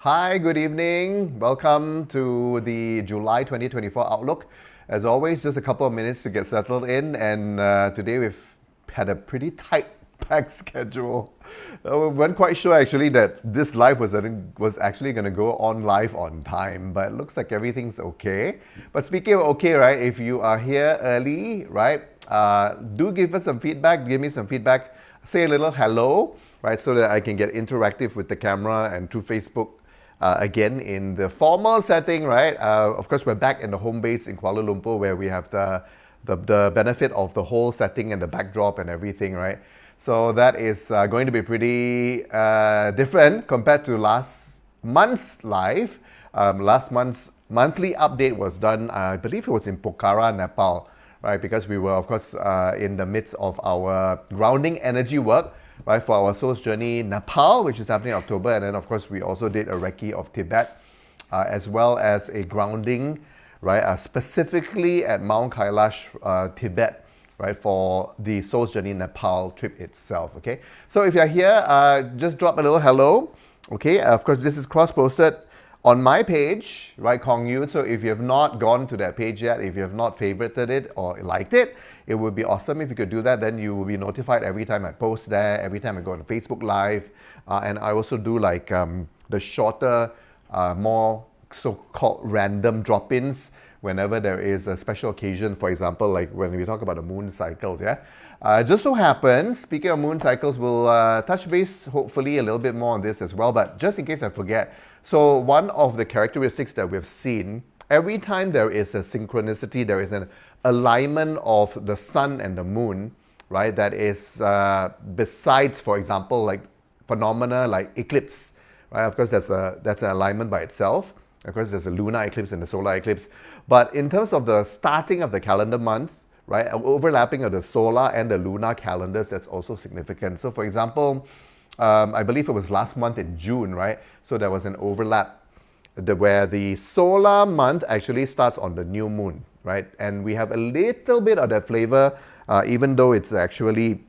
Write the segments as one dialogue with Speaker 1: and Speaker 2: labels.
Speaker 1: Hi, good evening. Welcome to the July 2024 Outlook. As always, just a couple of minutes to get settled in, and today we've had a pretty tight packed schedule. We weren't quite sure actually that this live was actually going to go on live on time, but it looks like everything's okay. But speaking of okay, right, if you are here early, right, do give us some feedback, give me some feedback, say a little hello, right, so that I can get interactive with the camera and through Facebook again in the formal setting, right? Of course, we're back in the home base in Kuala Lumpur where we have the benefit of the whole setting and the backdrop and everything, right? So that is going to be pretty different compared to last month's live. Last month's monthly update was done, I believe it was in Pokhara, Nepal, right? Because we were, of course, in the midst of our grounding energy work, right, for our Soul's Journey Nepal, which is happening in October. And then, of course, we also did a Recce of Tibet, as well as a grounding, right, specifically at Mount Kailash, Tibet, right, for the Soul's Journey Nepal trip itself, okay? So if you're here, just drop a little hello, okay? Of course, this is cross-posted on my page, right, Kong Yu. So if you have not gone to that page yet, if you have not favorited it or liked it, it would be awesome if you could do that. Then you will be notified every time I post there, every time I go on Facebook Live. And I also do like the shorter, more so-called random drop-ins whenever there is a special occasion. For example, like when we talk about the moon cycles, yeah? Just so happens, speaking of moon cycles, we'll touch base hopefully a little bit more on this as well. But just in case I forget, so one of the characteristics that we've seen, every time there is a synchronicity, there is an alignment of the sun and the moon, right, that is besides, for example, like phenomena like eclipse, right? Of course, that's an alignment by itself. Of course, there's a lunar eclipse and the solar eclipse. But in terms of the starting of the calendar month, right, overlapping of the solar and the lunar calendars, that's also significant. So for example, I believe it was last month in June, right? So there was an overlap where the solar month actually starts on the new moon, right? And we have a little bit of that flavor, even though it's actually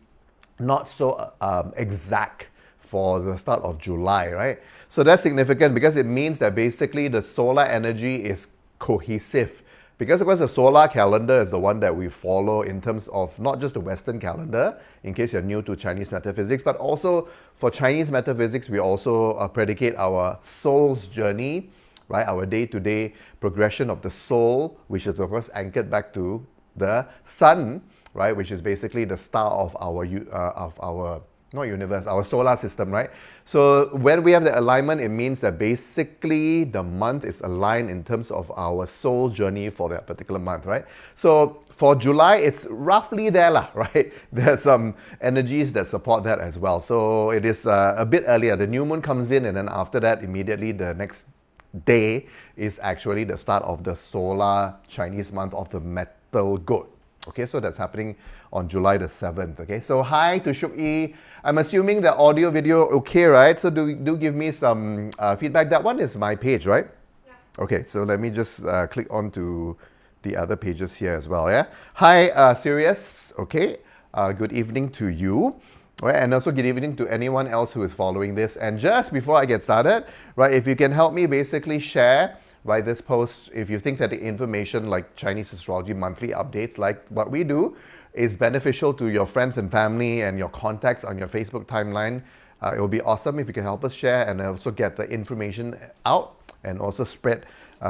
Speaker 1: not so exact for the start of July, right? So that's significant because it means that basically the solar energy is cohesive. Because of course the solar calendar is the one that we follow in terms of not just the Western calendar, in case you're new to Chinese metaphysics, but also for Chinese metaphysics, we also predicate our soul's journey, right? Our day-to-day progression of the soul, which is of course anchored back to the sun, right? Which is basically the star of our not universe, our solar system, right? So when we have the alignment, it means that basically the month is aligned in terms of our soul journey for that particular month, right? So for July, it's roughly there, right? There's some energies that support that as well. So it is a bit earlier. The new moon comes in, and then after that, immediately the next day is actually the start of the solar Chinese month of the metal goat. Okay, so that's happening on July the 7th. Okay, so hi to Shuk Yi. I'm assuming the audio video okay, right? So do give me some feedback. That one is my page, right? Yeah. Okay, so let me just click on to the other pages here as well, yeah? Hi, Sirius. Okay, good evening to you. Right, and also good evening to anyone else who is following this. And just before I get started, right, if you can help me basically share, right, this post, if you think that the information like Chinese astrology monthly updates, like what we do, is beneficial to your friends and family and your contacts on your Facebook timeline, it will be awesome if you can help us share and also get the information out and also spread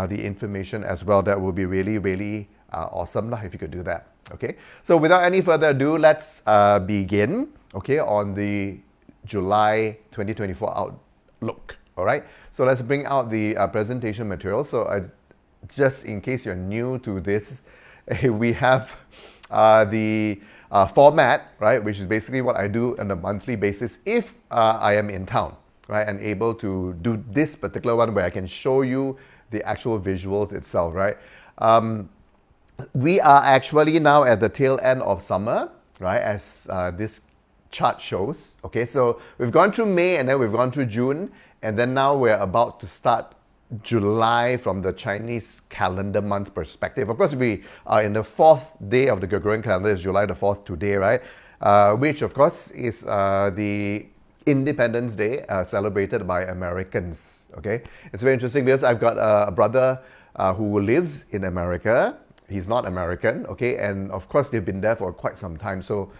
Speaker 1: the information as well. That would be really, really awesome if you could do that. Okay, so without any further ado, let's begin, okay, on the July 2024 outlook. All right, so let's bring out the presentation material. So just in case you're new to this, we have the format, right, which is basically what I do on a monthly basis if I am in town, right, and able to do this particular one where I can show you the actual visuals itself, right. We are actually now at the tail end of summer, right, as this chart shows. Okay, so we've gone through May and then we've gone through June, and then now we're about to start July from the Chinese calendar month perspective. Of course, we are in the 4th day of the Gregorian calendar, is July the 4th today, right? Which of course is the Independence Day celebrated by Americans. Okay, it's very interesting because I've got a brother who lives in America. He's not American, okay, and of course they've been there for quite some time, so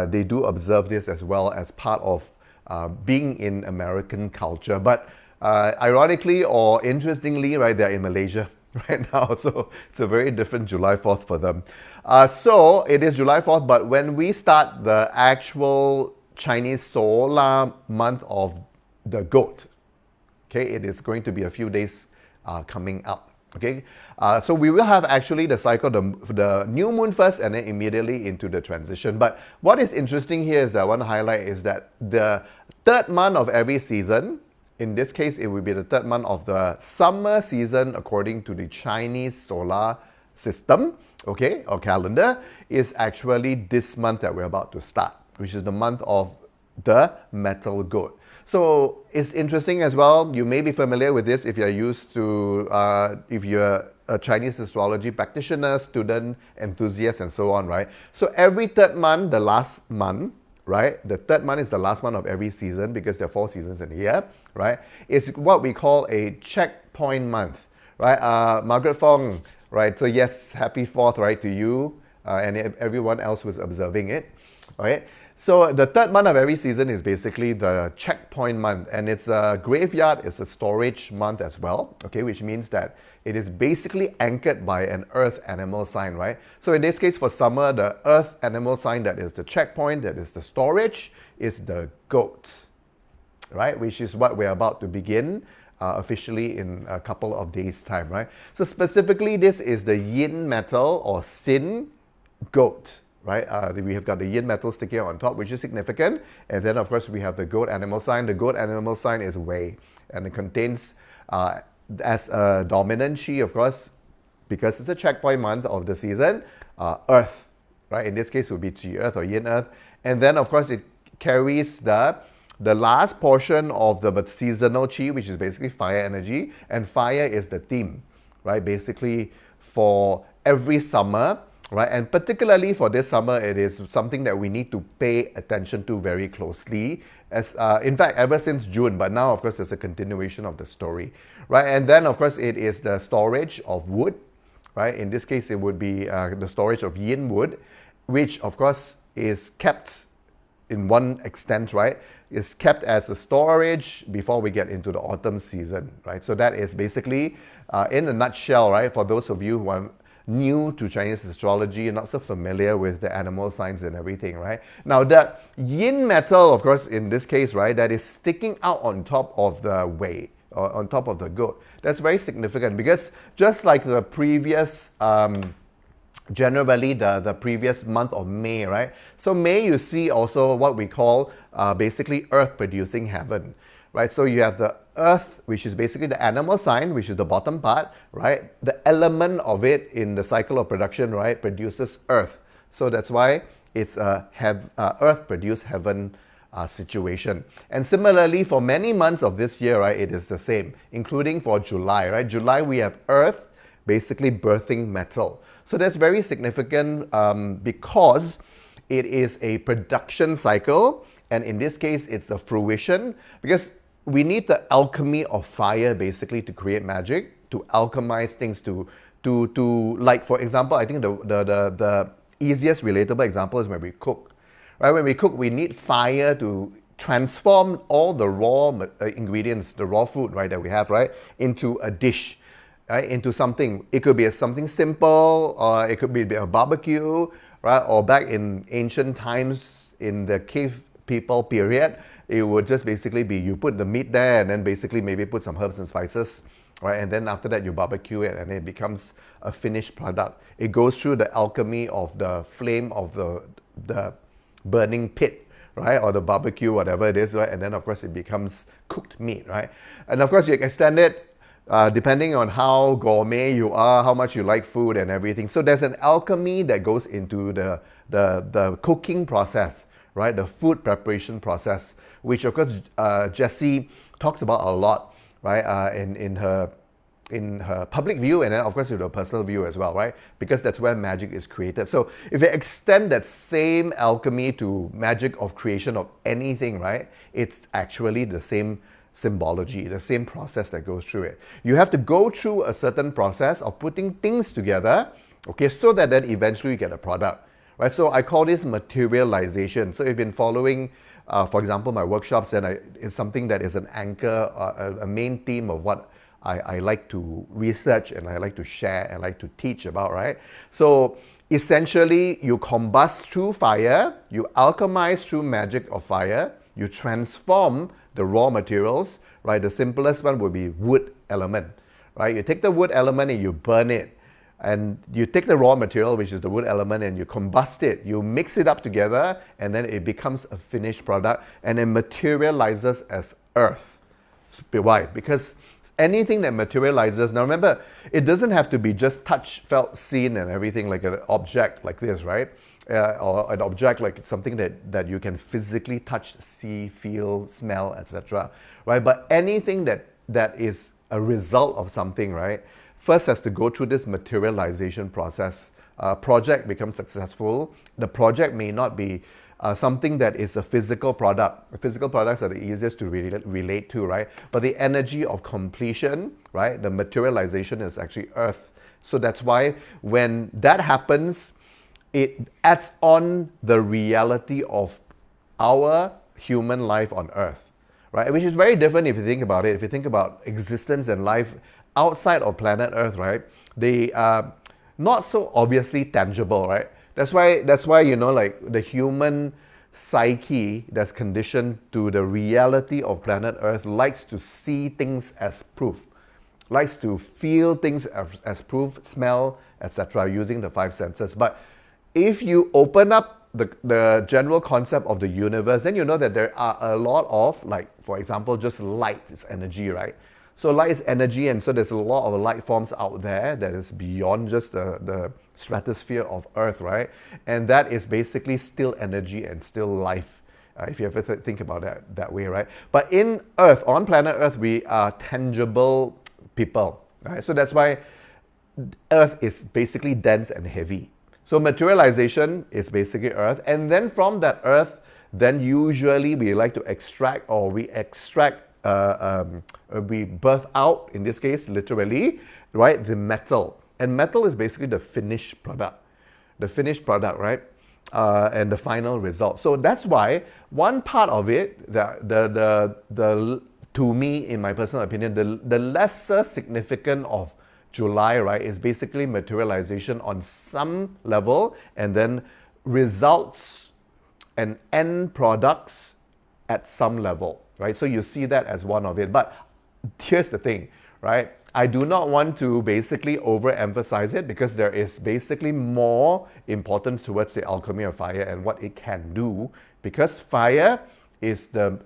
Speaker 1: they do observe this as well as part of being in American culture. But ironically or interestingly, right, they're in Malaysia right now, so it's a very different July 4th for them. So it is July 4th, but when we start the actual Chinese solar month of the goat, okay, it is going to be a few days coming up. Okay, so we will have actually the cycle, the new moon first, and then immediately into the transition. But what is interesting here is that I want to highlight is that the third month of every season, in this case, it will be the third month of the summer season according to the Chinese solar system, okay, or calendar, is actually this month that we're about to start, which is the month of the metal goat. So it's interesting as well. You may be familiar with this if you're used to, if you're a Chinese astrology practitioner, student, enthusiast, and so on, right? So every third month, the last month, right? The third month is the last month of every season because there are 4 seasons in a year, right? It's what we call a checkpoint month, right? Margaret Fong, right? So yes, happy 4th, right, to you and everyone else who's observing it, right? So the third month of every season is basically the checkpoint month, and it's a graveyard, it's a storage month as well, okay, which means that it is basically anchored by an earth animal sign, right? So in this case for summer, the earth animal sign that is the checkpoint, that is the storage, is the goat, right? Which is what we're about to begin officially in a couple of days' time, right? So specifically, this is the yin metal or sin goat. Right, we have got the yin metal sticking out on top, which is significant. And then, of course, we have the goat animal sign. The goat animal sign is Wei, and it contains, as a dominant chi, of course, because it's a checkpoint month of the season, earth. Right, in this case, it would be Qi earth or yin earth. And then, of course, it carries the last portion of the seasonal chi, which is basically fire energy. And fire is the theme, right? Basically, for every summer, right? And particularly for this summer, it is something that we need to pay attention to very closely. As in fact, ever since June, but now, of course, there's a continuation of the story, right? And then, of course, it is the storage of wood, right? In this case, it would be the storage of yin wood, which, of course, is kept in one extent, right? Is kept as a storage before we get into the autumn season, right? So that is basically, in a nutshell, right? For those of you who are new to Chinese astrology and not so familiar with the animal signs and everything, right? Now, the yin metal, of course, in this case, right, that is sticking out on top of the Wei, or on top of the goat, that's very significant because just like the previous, generally the previous month of May, right? So May, you see also what we call basically earth-producing heaven, right? So you have the earth, which is basically the animal sign, which is the bottom part, right? The element of it in the cycle of production, right, produces earth. So that's why it's a earth-produced heaven situation. And similarly, for many months of this year, right, it is the same, including for July, right? July, we have earth basically birthing metal. So that's very significant because it is a production cycle, and in this case, it's a fruition, because we need the alchemy of fire basically to create magic, to alchemize things, to like, for example, I think the easiest relatable example is when we cook, right? When we cook, we need fire to transform all the raw ingredients, the raw food, right, that we have, right, into a dish, right, into something. It could be something simple, or it could be a barbecue, right, or back in ancient times in the cave people period, it would just basically be you put the meat there and then basically maybe put some herbs and spices, right? And then after that you barbecue it and it becomes a finished product. It goes through the alchemy of the flame of the burning pit, right? Or the barbecue, whatever it is, right? And then of course it becomes cooked meat, right? And of course you extend it depending on how gourmet you are, how much you like food and everything. So there's an alchemy that goes into the cooking process, right? The food preparation process, which of course Jessie talks about a lot, right? In her in her public view, and then of course in her personal view as well, right? Because that's where magic is created. So if you extend that same alchemy to magic of creation of anything, right, it's actually the same symbology, the same process that goes through it. You have to go through a certain process of putting things together, okay, so that then eventually you get a product, right? So I call this materialization. So if you've been following, for example, my workshops, then it's something that is an anchor, a main theme of what I like to research and I like to share and like to teach about, right? So essentially, you combust through fire, you alchemize through magic of fire, you transform the raw materials, right? The simplest one would be wood element, right? You take the wood element and you burn it. And you take the raw material, which is the wood element, and you combust it. You mix it up together, and then it becomes a finished product, and it materializes as earth. Why? Because anything that materializes, now remember, it doesn't have to be just touch, felt, seen, and everything like an object like this, right? Or an object like something that you can physically touch, see, feel, smell, etc. Right? But anything that is a result of something, right, first has to go through this materialization process. Project becomes successful. The project may not be something that is a physical product. Physical products are the easiest to relate to, right? But the energy of completion, right, the materialization is actually earth. So that's why when that happens, it adds on the reality of our human life on earth, right? Which is very different if you think about it. If you think about existence and life outside of planet Earth, right? They are not so obviously tangible, right? That's why you know, like the human psyche that's conditioned to the reality of planet Earth likes to see things as proof, likes to feel things as proof, smell, etc., using the five senses. But if you open up the general concept of the universe, then you know that there are a lot of, like, for example, just light is energy, right? So light is energy, and so there's a lot of light forms out there that is beyond just the stratosphere of Earth, right? And that is basically still energy and still life, if you ever think about that way, right? But in Earth, on planet Earth, we are tangible people, right? So that's why Earth is basically dense and heavy. So materialization is basically earth, and then from that earth, then usually we like to extract, or we birth out, in this case, literally, right, the metal. And metal is basically the finished product. The finished product, right? And the final result. So that's why one part of it, to me, in my personal opinion, the lesser significant of July, right, is basically materialization on some level, and then results and end products at some level, right? So you see that as one of it. But here's the thing, right? I do not want to basically overemphasize it, because there is basically more importance towards the alchemy of fire and what it can do, because fire is the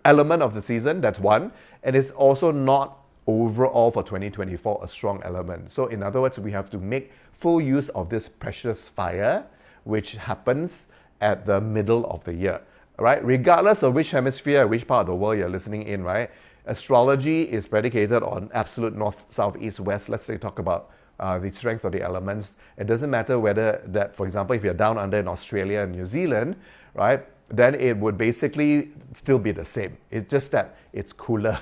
Speaker 1: element of the season, that's one, and it's also not overall for 2024 a strong element. So in other words, we have to make full use of this precious fire, which happens at the middle of the year, right? Regardless of which hemisphere, which part of the world you're listening in, right? Astrology is predicated on absolute north, south, east, west. Let's say talk about the strength of the elements. It doesn't matter whether that, for example, if you're down under in Australia and New Zealand, right, then it would basically still be the same. It's just that it's cooler,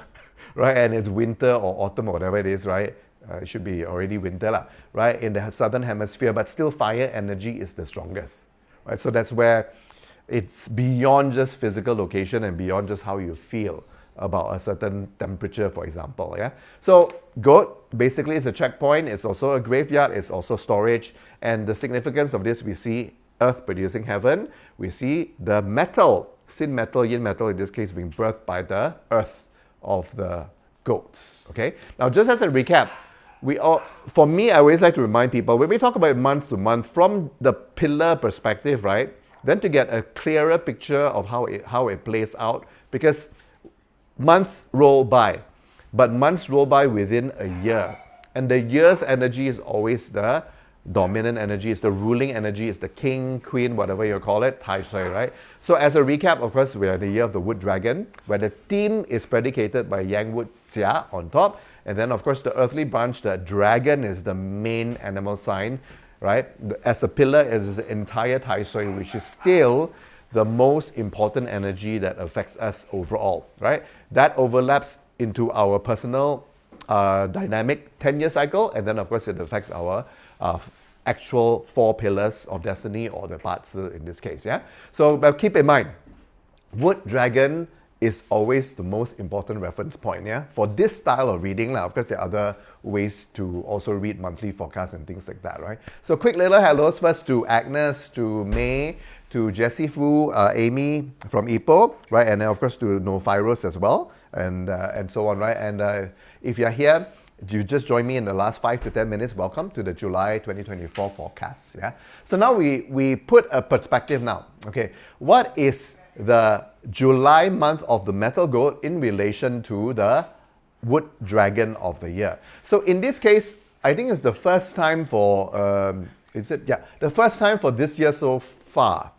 Speaker 1: right? And it's winter or autumn or whatever it is, right? It should be already winter, right? In the southern hemisphere, but still fire energy is the strongest, right? So that's where it's beyond just physical location and beyond just how you feel about a certain temperature, for example, yeah? So goat basically is a checkpoint. It's also a graveyard. It's also storage. And the significance of this, we see earth producing heaven. We see the metal, sin metal, yin metal, in this case being birthed by the earth of the goats, okay? Now, just as a recap, for me, I always like to remind people, when we talk about month to month, from the pillar perspective, right, then to get a clearer picture of how it plays out, because months roll by, but months roll by within a year, and the year's energy is always the dominant energy, it's the ruling energy, it's the king, queen, whatever you call it, Tai Sui, right? So as a recap, of course, we are the year of the wood dragon, where the theme is predicated by yang wood jia on top, and then of course the earthly branch, the dragon is the main animal sign, right? As a pillar is the entire Tai Sui, which is still the most important energy that affects us overall, right? That overlaps into our personal dynamic 10-year cycle, and then of course it affects our actual 4 pillars of destiny, or the parts in this case, yeah? So but keep in mind, wood dragon is always the most important reference point, yeah? For this style of reading, of course there are other ways to also read monthly forecasts and things like that, right? So quick little hellos first to Agnes, to May, to Jessie Fu, Amy from Ipoh, right? And then of course to Nophyros as well, and so on, right? And if you're here, you just joined me in the last 5 to 10 minutes, welcome to the July 2024 forecast, yeah? So now we put a perspective now, okay? What is the July month of the metal goat in relation to the wood dragon of the year? So in this case, I think it's the first time for, the first time for this year so far,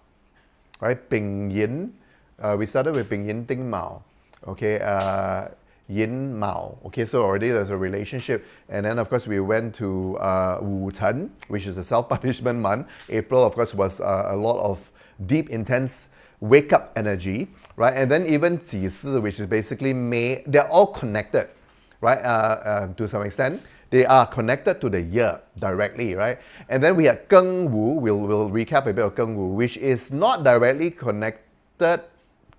Speaker 1: right? Ping Yin, we started with Ping Yin Ting Mao, okay? Yin Mao. Okay, so already there's a relationship. And then, of course, we went to Wu Chen, which is a self-punishment month. April, of course, was a lot of deep, intense wake-up energy, right? And then even Ji Si, which is basically May, they're all connected, right? To some extent. They are connected to the year directly, right? And then we had Geng Wu, we'll recap a bit of Geng Wu, which is not directly connected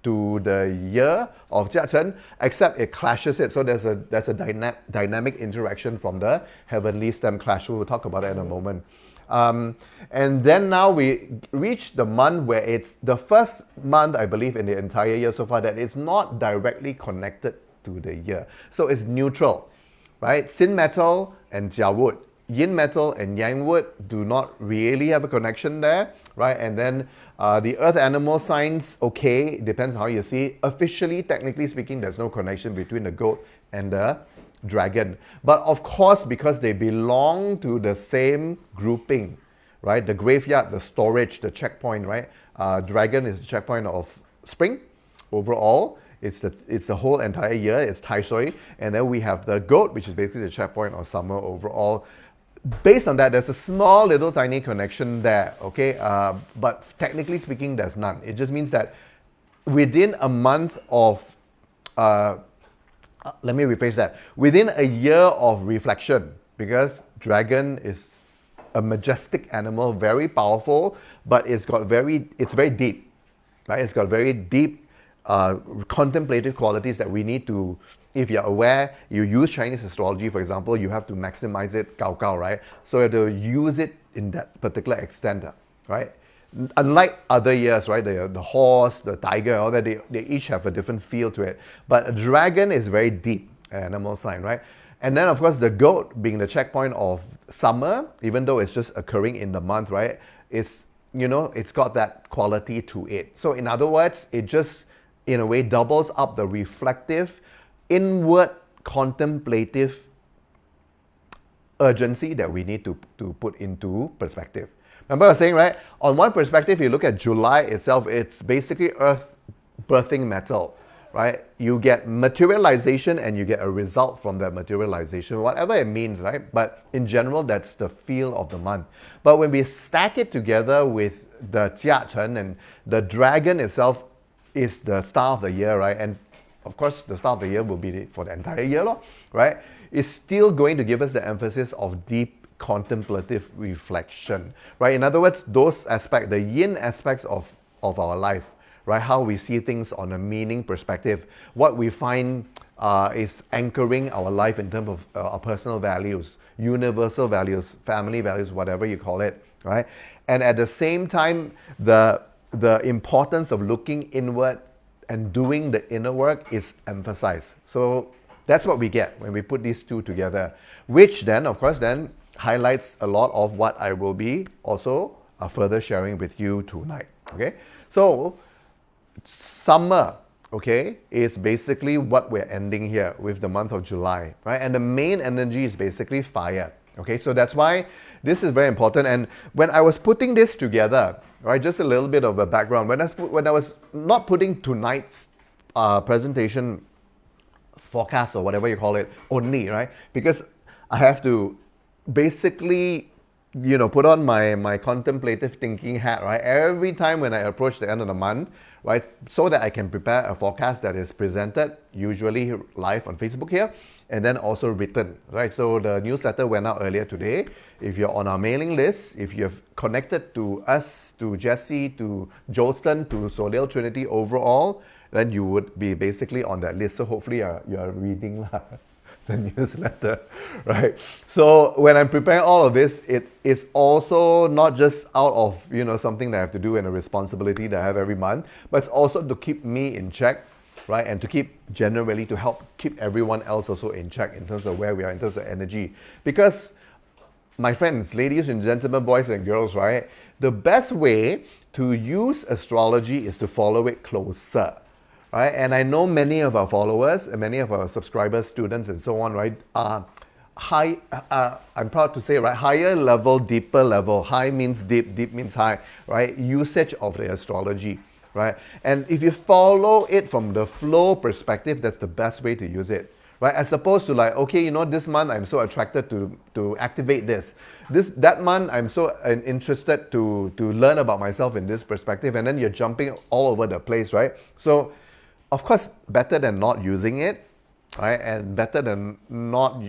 Speaker 1: to the year of Jia Chen, except it clashes it. So there's a dynamic interaction from the heavenly stem clash. We'll talk about it in a moment. And then now we reach the month where it's the first month, I believe, in the entire year so far that it's not directly connected to the year. So it's neutral, right? Sin metal and Jia wood. Yin metal and yang wood do not really have a connection there, right? And then the earth animal signs, okay, depends on how you see. Officially, technically speaking, there's no connection between the goat and the dragon. But of course, because they belong to the same grouping, right? The graveyard, the storage, the checkpoint, right? Dragon is the checkpoint of spring overall. It's the whole entire year, it's Tai Sui. And then we have the goat, which is basically the checkpoint of summer overall. Based on that, there's a small little tiny connection there, okay? But technically speaking, there's none. It just means that within a month of, let me rephrase that, within a year of reflection, because dragon is a majestic animal, very powerful, but it's very deep, right? It's got very deep contemplative qualities that we need to, if you're aware, you use Chinese astrology, for example, you have to maximize it, right? So you have to use it in that particular extent, right? Unlike other years, right, the horse, the tiger, all that, they each have a different feel to it. But a dragon is very deep animal sign, right? And then, of course, the goat being the checkpoint of summer, even though it's just occurring in the month, right, it's got that quality to it. So in other words, it just, in a way, doubles up the reflective, inward, contemplative urgency that we need to put into perspective. Remember I was saying, right? On one perspective, you look at July itself, it's basically earth birthing metal, right? You get materialization and you get a result from that materialization, whatever it means, right? But in general, that's the feel of the month. But when we stack it together with the Jia Chen, and the dragon itself is the star of the year, right? And of course, the star of the year will be for the entire year, right? It's still going to give us the emphasis of deep contemplative reflection, right? In other words, those aspects, the yin aspects of our life, right? How we see things on a meaning perspective, what we find is anchoring our life in terms of our personal values, universal values, family values, whatever you call it, right? And at the same time, the importance of looking inward and doing the inner work is emphasized. So that's what we get when we put these two together, which then, of course, then highlights a lot of what I will be also further sharing with you tonight, okay? So summer, okay, is basically what we're ending here with the month of July, right? And the main energy is basically fire, Okay, so that's why this is very important. And when I was putting this together, right, just a little bit of a background. When I was not putting tonight's presentation forecast or whatever you call it only, right, because I have to basically, put on my contemplative thinking hat, right, every time when I approach the end of the month, right, so that I can prepare a forecast that is presented usually live on Facebook here, and then also written, right? So the newsletter went out earlier today. If you're on our mailing list, if you've connected to us, to Jesse, to Jolston, to Solil Trinity overall, then you would be basically on that list. So hopefully you're reading the newsletter, right? So when I'm preparing all of this, it is also not just out of something that I have to do and a responsibility that I have every month, but it's also to keep me in check, right? And to help keep everyone else also in check in terms of where we are, in terms of energy. Because my friends, ladies and gentlemen, boys and girls, right? The best way to use astrology is to follow it closer. Right? And I know many of our followers and many of our subscribers, students, and so on, right, are high, I'm proud to say, right, higher level, deeper level. High means deep, deep means high, right? Usage of the astrology, right? And if you follow it from the flow perspective, that's the best way to use it, right? As opposed to like, okay, this month I'm so attracted to activate this. That month I'm so interested to learn about myself in this perspective, and then you're jumping all over the place, right? So, of course, better than not using it, right? And better than not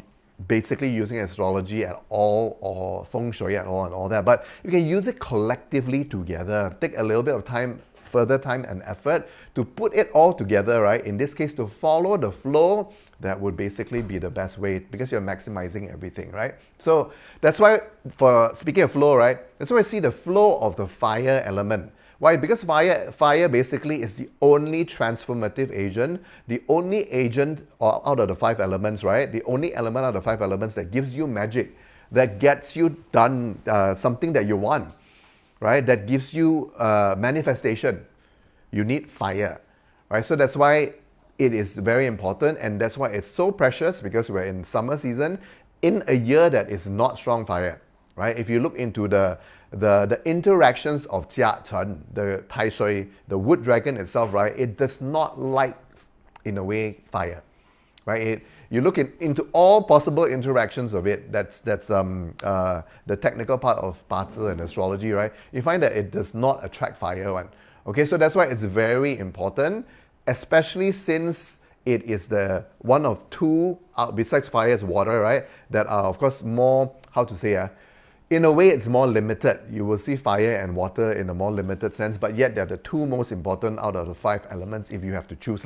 Speaker 1: basically using astrology at all or feng shui at all and all that. But you can use it collectively together. Take a little bit of time, further time and effort to put it all together, right? In this case, to follow the flow, that would basically be the best way because you're maximizing everything, right? So that's why, for speaking of flow, right? That's why I see the flow of the fire element. Why? Because fire basically is the only transformative agent, the only agent out of the 5 elements, right? The only element out of the 5 elements that gives you magic, that gets you done something that you want, right? That gives you manifestation. You need fire, right? So that's why it is very important, and that's why it's so precious, because we're in summer season in a year that is not strong fire, right? If you look into the interactions of Jia Chen, the Tai Shui, the wood dragon itself, right? It does not like, in a way, fire, right? You look into all possible interactions of it. That's the technical part of Bazi and astrology, right? You find that it does not attract fire one. Okay, so that's why it's very important, especially since it is the one of 2 besides fire is water, right? That are of course more, how to say, in a way, it's more limited. You will see fire and water in a more limited sense, but yet they're the 2 most important out of the 5 elements if you have to choose.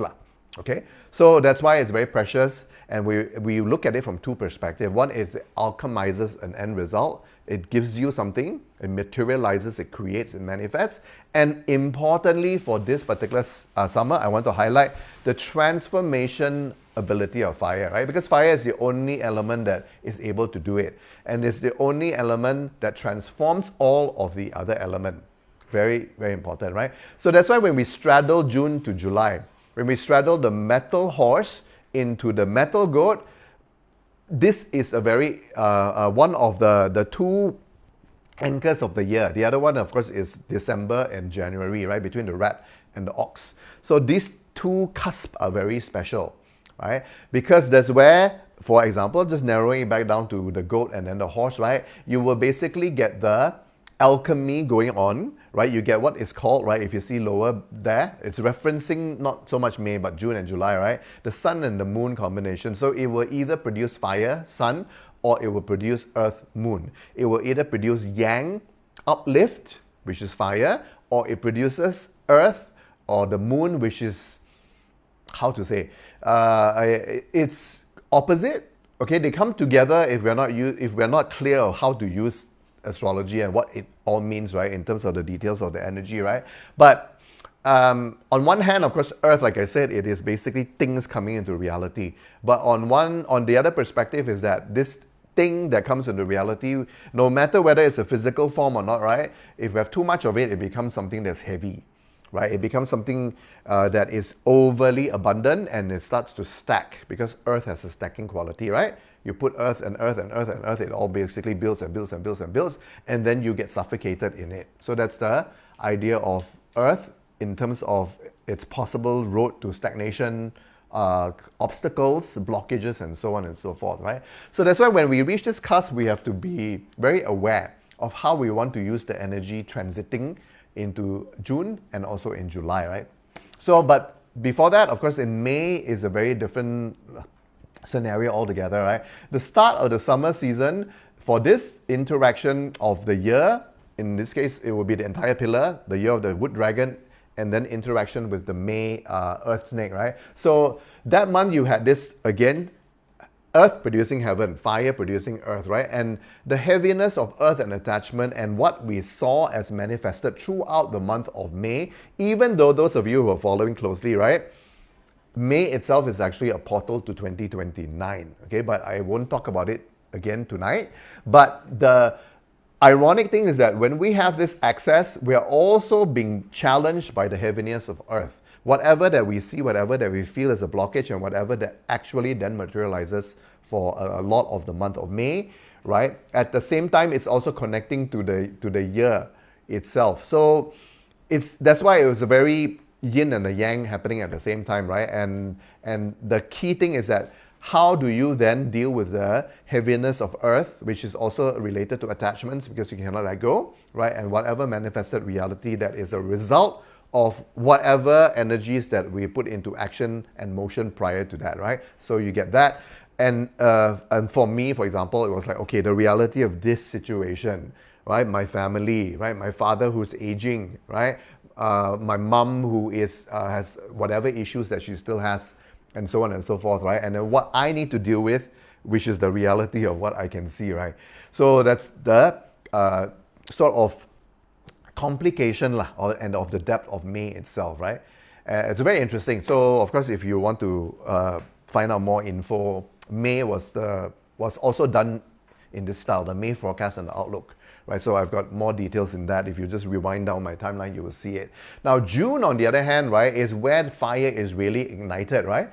Speaker 1: Okay? So that's why it's very precious, and we look at it from 2 perspectives. One is it alchemizes an end result. It gives you something, it materializes, it creates, it manifests. And importantly, for this particular summer, I want to highlight the transformation ability of fire, right? Because fire is the only element that is able to do it. And it's the only element that transforms all of the other elements. Very, very important, right? So that's why when we straddle June to July, when we straddle the metal horse into the metal goat, this is a very, one of the 2 anchors of the year. The other one, of course, is December and January, right? Between the rat and the ox. So these 2 cusps are very special, right? Because that's where, for example, just narrowing it back down to the goat and then the horse, right? You will basically get the alchemy going on, right? You get what is called, right? If you see lower there, it's referencing not so much May, but June and July, right? The sun and the moon combination. So it will either produce fire, sun, or it will produce earth, moon. It will either produce yang, uplift, which is fire, or it produces earth or the moon, which is, how to say, it's opposite. Okay, they come together if we're not clear of how to use astrology and what it all means, right, in terms of the details of the energy, right? But on one hand, of course, Earth, like I said, it is basically things coming into reality. But on the other perspective is that this thing that comes into reality, no matter whether it's a physical form or not, right? If we have too much of it, it becomes something that's heavy, right? It becomes something that is overly abundant, and it starts to stack, because earth has a stacking quality, right? You put earth and earth and earth and earth, it all basically builds and builds and builds and builds, and then you get suffocated in it. So that's the idea of earth in terms of its possible road to stagnation, obstacles, blockages, and so on and so forth, right? So that's why when we reach this cusp, we have to be very aware of how we want to use the energy transiting into June and also in July, right? So, but before that, of course, in May is a very different scenario altogether, right? The start of the summer season, for this interaction of the year, in this case, it will be the entire pillar, the year of the wood dragon, and then interaction with the May earth snake, right? So that month you had this, again, earth producing heaven, fire producing earth, right? And the heaviness of earth and attachment, and what we saw as manifested throughout the month of May, even though those of you who are following closely, right? May itself is actually a portal to 2029, okay? But I won't talk about it again tonight. But the ironic thing is that when we have this access, we are also being challenged by the heaviness of earth. Whatever that we see, whatever that we feel is a blockage, and whatever that actually then materializes for a lot of the month of May, right? At the same time, it's also connecting to the year itself. So that's why it was a very yin and the yang happening at the same time, right? And the key thing is that how do you then deal with the heaviness of earth, which is also related to attachments, because you cannot let go, right? And whatever manifested reality that is a result of whatever energies that we put into action and motion prior to that, right? So you get that. And for me, for example, it was like, okay, the reality of this situation, right? My family, right? My father who's aging, right? My mom who has whatever issues that she still has, and so on and so forth, right? And then what I need to deal with, which is the reality of what I can see, right? So that's the sort of complication and of the depth of May itself, right? It's very interesting. So of course, if you want to find out more info, May was also done in this style, the May forecast and the outlook, right? So I've got more details in that. If you just rewind down my timeline, you will see it. Now June, on the other hand, right, is where the fire is really ignited, right?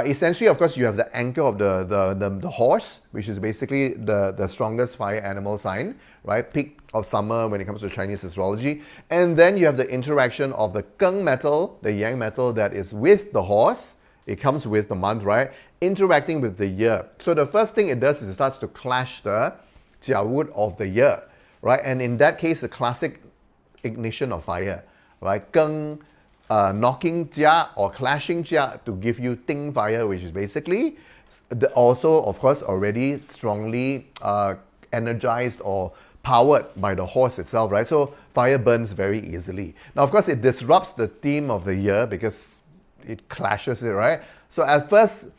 Speaker 1: Essentially, of course, you have the anchor of the horse, which is basically the strongest fire animal sign, right? Peak of summer when it comes to Chinese astrology. And then you have the interaction of the Keng metal, the Yang metal that is with the horse. It comes with the month, right? Interacting with the year. So the first thing it does is it starts to clash the Jia wood of the year, right? And in that case, the classic ignition of fire, right? Keng knocking Jia or clashing Jia to give you Ting fire, which is basically also, of course, already strongly energized or powered by the horse itself, right? So fire burns very easily. Now, of course, it disrupts the theme of the year because it clashes it, right? So at first,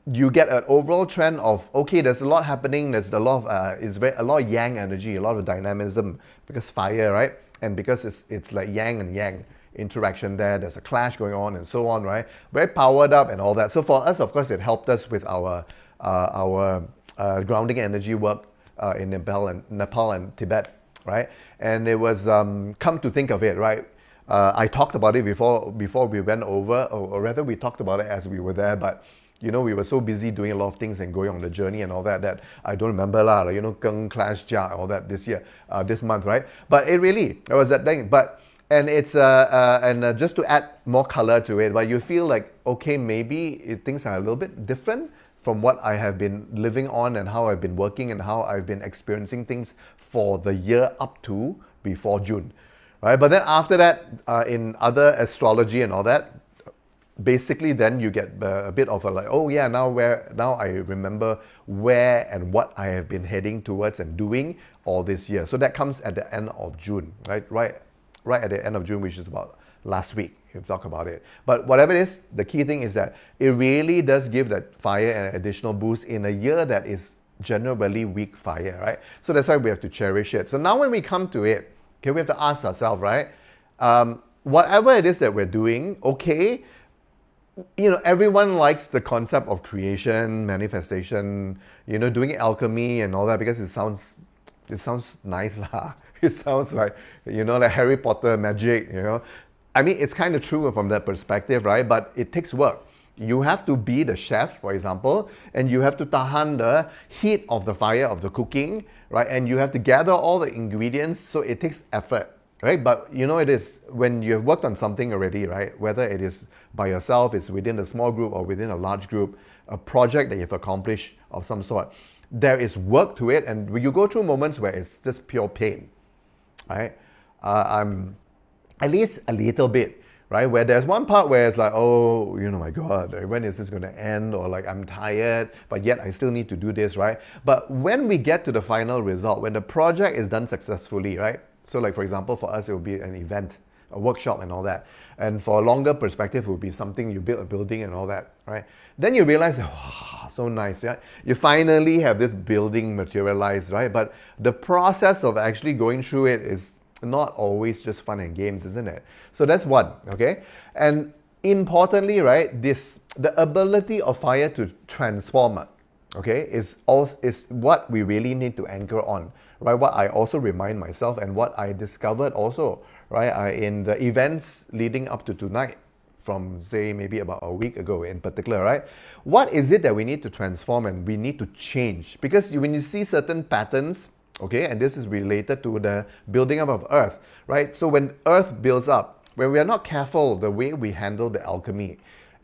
Speaker 1: you get an overall trend of, okay, there's a lot happening, there's a lot of, a lot of yang energy, a lot of dynamism, because fire, right? And because it's like yang and yang interaction there's a clash going on and so on, right? Very powered up and all that. So for us, of course, it helped us with our grounding energy work in Nepal and Tibet, right? And it was, come to think of it, right? I talked about it before we went over, or rather we talked about it as we were there, but you know, we were so busy doing a lot of things and going on the journey and all that I don't remember like, you know, Keng, Clash, Jia, all that this year, this month, right? But it was that thing. But and it's just to add more color to it, but you feel like, okay, maybe things are a little bit different from what I have been living on and how I've been working and how I've been experiencing things for the year up to before June, right? But then after that, in other astrology and all that, basically then you get a bit of a like, oh yeah, now I remember where and what I have been heading towards and doing all this year. So that comes at the end of June, right at the end of June, which is about last week, if you talk about it. But whatever it is, the key thing is that it really does give that fire an additional boost in a year that is generally weak fire, right? So that's why we have to cherish it. So now when we come to it, okay, we have to ask ourselves, right? Whatever it is that we're doing, okay, you know, everyone likes the concept of creation, manifestation, you know, doing alchemy and all that because it sounds nice lah. It sounds like, you know, like Harry Potter magic, you know. I mean, it's kind of true from that perspective, right? But it takes work. You have to be the chef, for example, and you have to tahan the heat of the fire of the cooking, right? And you have to gather all the ingredients, so it takes effort, right? But you know, it is when you have worked on something already, right? Whether it is by yourself, it's within a small group or within a large group, a project that you've accomplished of some sort, there is work to it, and you go through moments where it's just pure pain, right? I'm at least a little bit, right? Where there's one part where it's like, oh, you know, my God, when is this going to end? Or like, I'm tired, but yet I still need to do this, right? But when we get to the final result, when the project is done successfully, right? So like, for example, for us, it will be an event, a workshop and all that. And for a longer perspective, it will be something, you build a building and all that, right? Then you realize, wow, so nice, yeah? You finally have this building materialized, right? But the process of actually going through it is not always just fun and games, isn't it? So that's one, okay? And importantly, right, the ability of fire to transform, okay, is what we really need to anchor on, right? What I also remind myself and what I discovered also, right, in the events leading up to tonight, from say maybe about a week ago in particular, right? What is it that we need to transform and we need to change? Because when you see certain patterns, okay, and this is related to the building up of Earth, right? So when Earth builds up, when we are not careful the way we handle the alchemy,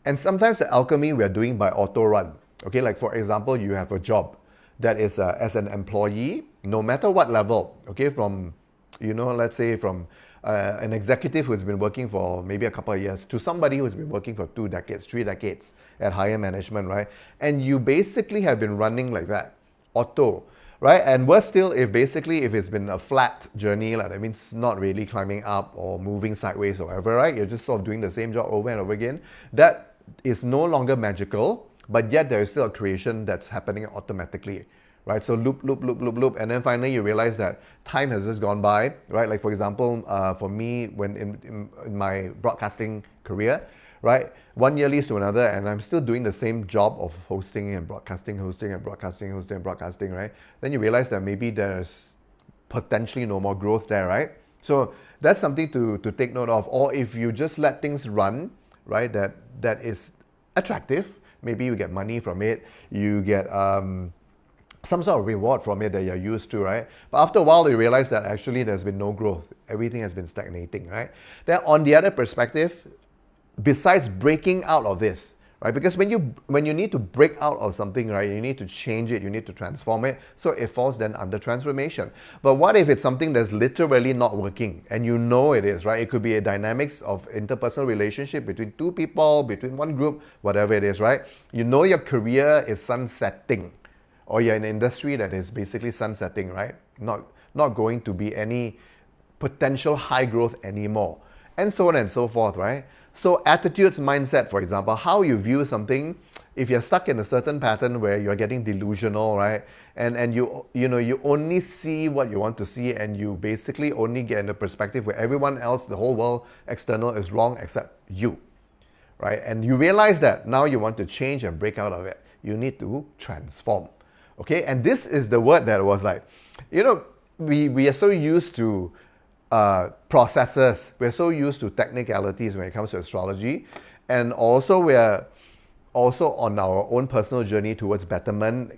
Speaker 1: and sometimes the alchemy we are doing by auto run, okay? Like for example, you have a job that is as an employee, no matter what level, okay, from, you know, let's say from an executive who's been working for maybe a couple of years to somebody who's been working for 2 decades, 3 decades at higher management, right? And you basically have been running like that, auto, right? And worse still, if it's been a flat journey, like that means not really climbing up or moving sideways or whatever, right? You're just sort of doing the same job over and over again. That is no longer magical, but yet there is still a creation that's happening automatically, right? So loop, and then finally you realize that time has just gone by, right? Like for example, for me, when in my broadcasting career, right? 1 year leads to another, and I'm still doing the same job of hosting and broadcasting, right? Then you realize that maybe there's potentially no more growth there, right? So that's something to take note of. Or if you just let things run, right, that is attractive, maybe you get money from it, you get some sort of reward from it that you're used to, right? But after a while, you realize that actually there's been no growth. Everything has been stagnating, right? Then on the other perspective, besides breaking out of this, right? Because when you need to break out of something, right, you need to change it, you need to transform it, so it falls then under transformation. But what if it's something that's literally not working, and you know it is, right? It could be a dynamics of interpersonal relationship between 2 people, between 1 group, whatever it is, right? You know your career is sunsetting, or you're in an industry that is basically sunsetting, right? Not going to be any potential high growth anymore, and so on and so forth, right? So attitudes, mindset, for example, how you view something, if you're stuck in a certain pattern where you're getting delusional, right? And you only see what you want to see, and you basically only get in the perspective where everyone else, the whole world, external, is wrong except you, right? And you realize that now you want to change and break out of it. You need to transform, okay? And this is the word that was like, you know, we are so used to processes. We're so used to technicalities when it comes to astrology, and also we're also on our own personal journey towards betterment,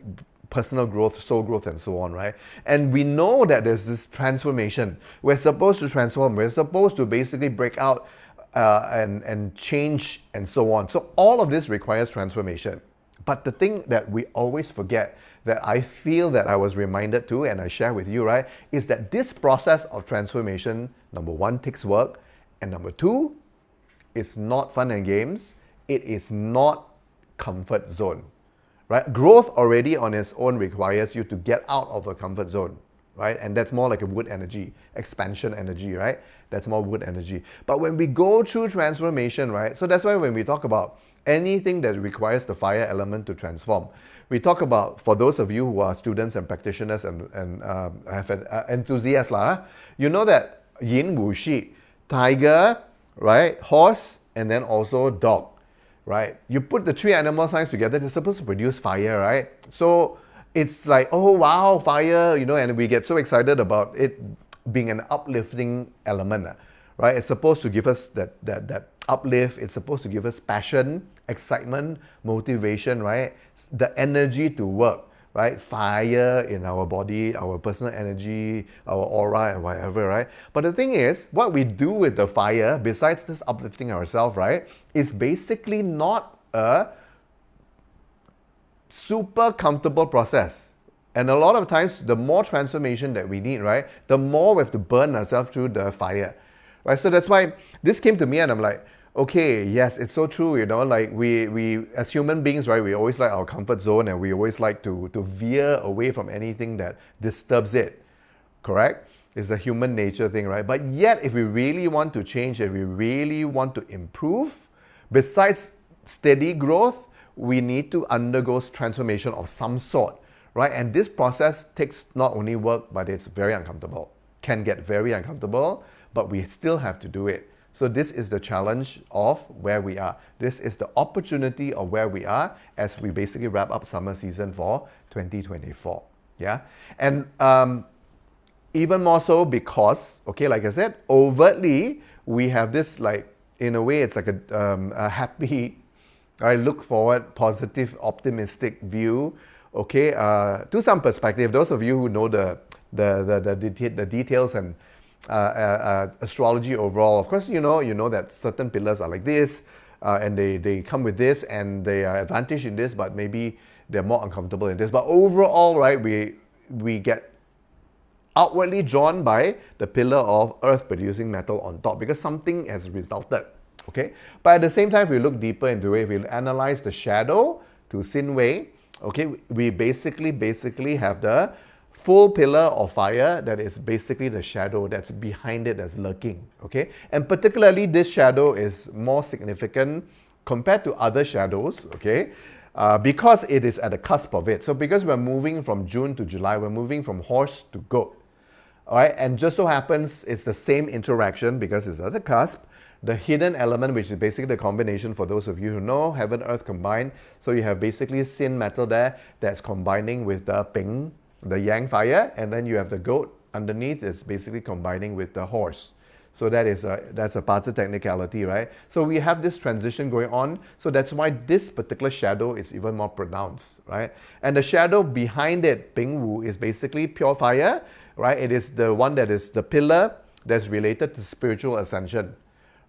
Speaker 1: personal growth, soul growth, and so on, right? And we know that there's this transformation. We're supposed to transform. We're supposed to basically break out and change and so on. So all of this requires transformation. But the thing that we always forget, that I feel that I was reminded to, and I share with you, right, is that this process of transformation, number 1, takes work, and number 2, it's not fun and games. It is not comfort zone, right? Growth already on its own requires you to get out of a comfort zone, right? And that's more like a wood energy, expansion energy, right? That's more wood energy. But when we go through transformation, right? So that's why when we talk about anything that requires the fire element to transform, we talk about, for those of you who are students and practitioners and have enthusiasts, you know that yin, wu, shi, tiger, right, horse, and then also dog, right? You put the 3 animal signs together, they're supposed to produce fire, right? So it's like, oh wow, fire, you know, and we get so excited about it being an uplifting element, right? It's supposed to give us that uplift. It's supposed to give us passion, excitement, motivation, right? The energy to work, right? Fire in our body, our personal energy, our aura, and whatever, right? But the thing is, what we do with the fire, besides just uplifting ourselves, right, is basically not a super comfortable process. And a lot of times, the more transformation that we need, right, the more we have to burn ourselves through the fire, right? So that's why this came to me, and I'm like, okay, yes, it's so true, like we as human beings, right, we always like our comfort zone, and we always like to veer away from anything that disturbs it, correct? It's a human nature thing, right? But yet, if we really want to change, if we really want to improve, besides steady growth, we need to undergo transformation of some sort, right? And this process takes not only work, but it's very uncomfortable. Can get very uncomfortable, but we still have to do it. So this is the challenge of where we are. This is the opportunity of where we are as we basically wrap up summer season for 2024. Yeah, and even more so because, okay, like I said, overtly we have this, like, in a way, it's like a happy, I look forward, positive, optimistic view, okay, to some perspective. Those of you who know the details and astrology overall, of course, you know that certain pillars are like this, and they come with this, and they are advantaged in this, but maybe they're more uncomfortable in this. But overall, right, we get outwardly drawn by the pillar of earth producing metal on top because something has resulted. Okay, but at the same time, if we look deeper into it, we analyze the shadow to Sin Wei. Okay, we basically have the full pillar of fire that is basically the shadow that's behind it, that's lurking. Okay, and particularly this shadow is more significant compared to other shadows. Okay, because it is at the cusp of it. So because we're moving from June to July, we're moving from horse to goat. All right, and just so happens it's the same interaction because it's at the cusp. The hidden element, which is basically the combination, for those of you who know, heaven, earth combined. So you have basically sin metal there that's combining with the ping, the yang fire, and then you have the goat underneath. It's basically combining with the horse. So that's a parts of technicality, right? So we have this transition going on. So that's why this particular shadow is even more pronounced, right? And the shadow behind it, Ping Wu, is basically pure fire, right? It is the one that is the pillar that's related to spiritual ascension.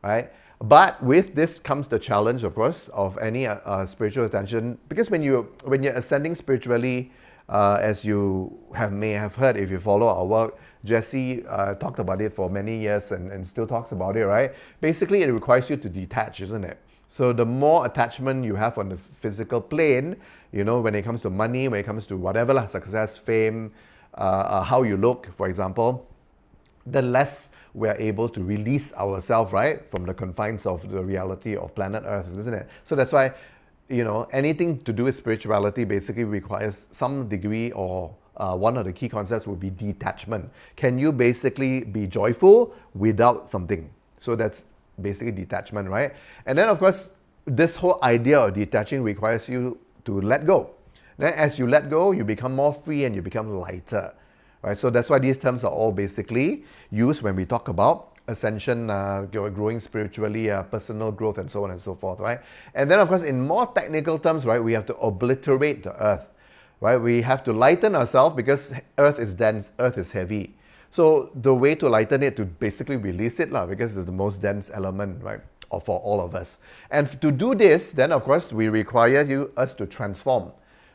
Speaker 1: Right? But with this comes the challenge, of course, of any spiritual ascension, because when you're ascending spiritually, as you may have heard if you follow our work, Jesse talked about it for many years and still talks about it, right? Basically, it requires you to detach, isn't it? So the more attachment you have on the physical plane, when it comes to money, when it comes to whatever, success, fame, how you look, for example, the less we're able to release ourselves, right, from the confines of the reality of planet Earth, isn't it? So that's why, anything to do with spirituality basically requires some degree, or one of the key concepts would be detachment. Can you basically be joyful without something? So that's basically detachment, right? And then, of course, this whole idea of detaching requires you to let go. Then as you let go, you become more free and you become lighter. Right, so that's why these terms are all basically used when we talk about ascension, growing spiritually, personal growth, and so on and so forth, right? And then, of course, in more technical terms, right, we have to obliterate the earth, right? We have to lighten ourselves because earth is dense, earth is heavy. So the way to lighten it, to basically release it, because it's the most dense element, right, for all of us. And to do this, then, of course, we require us to transform.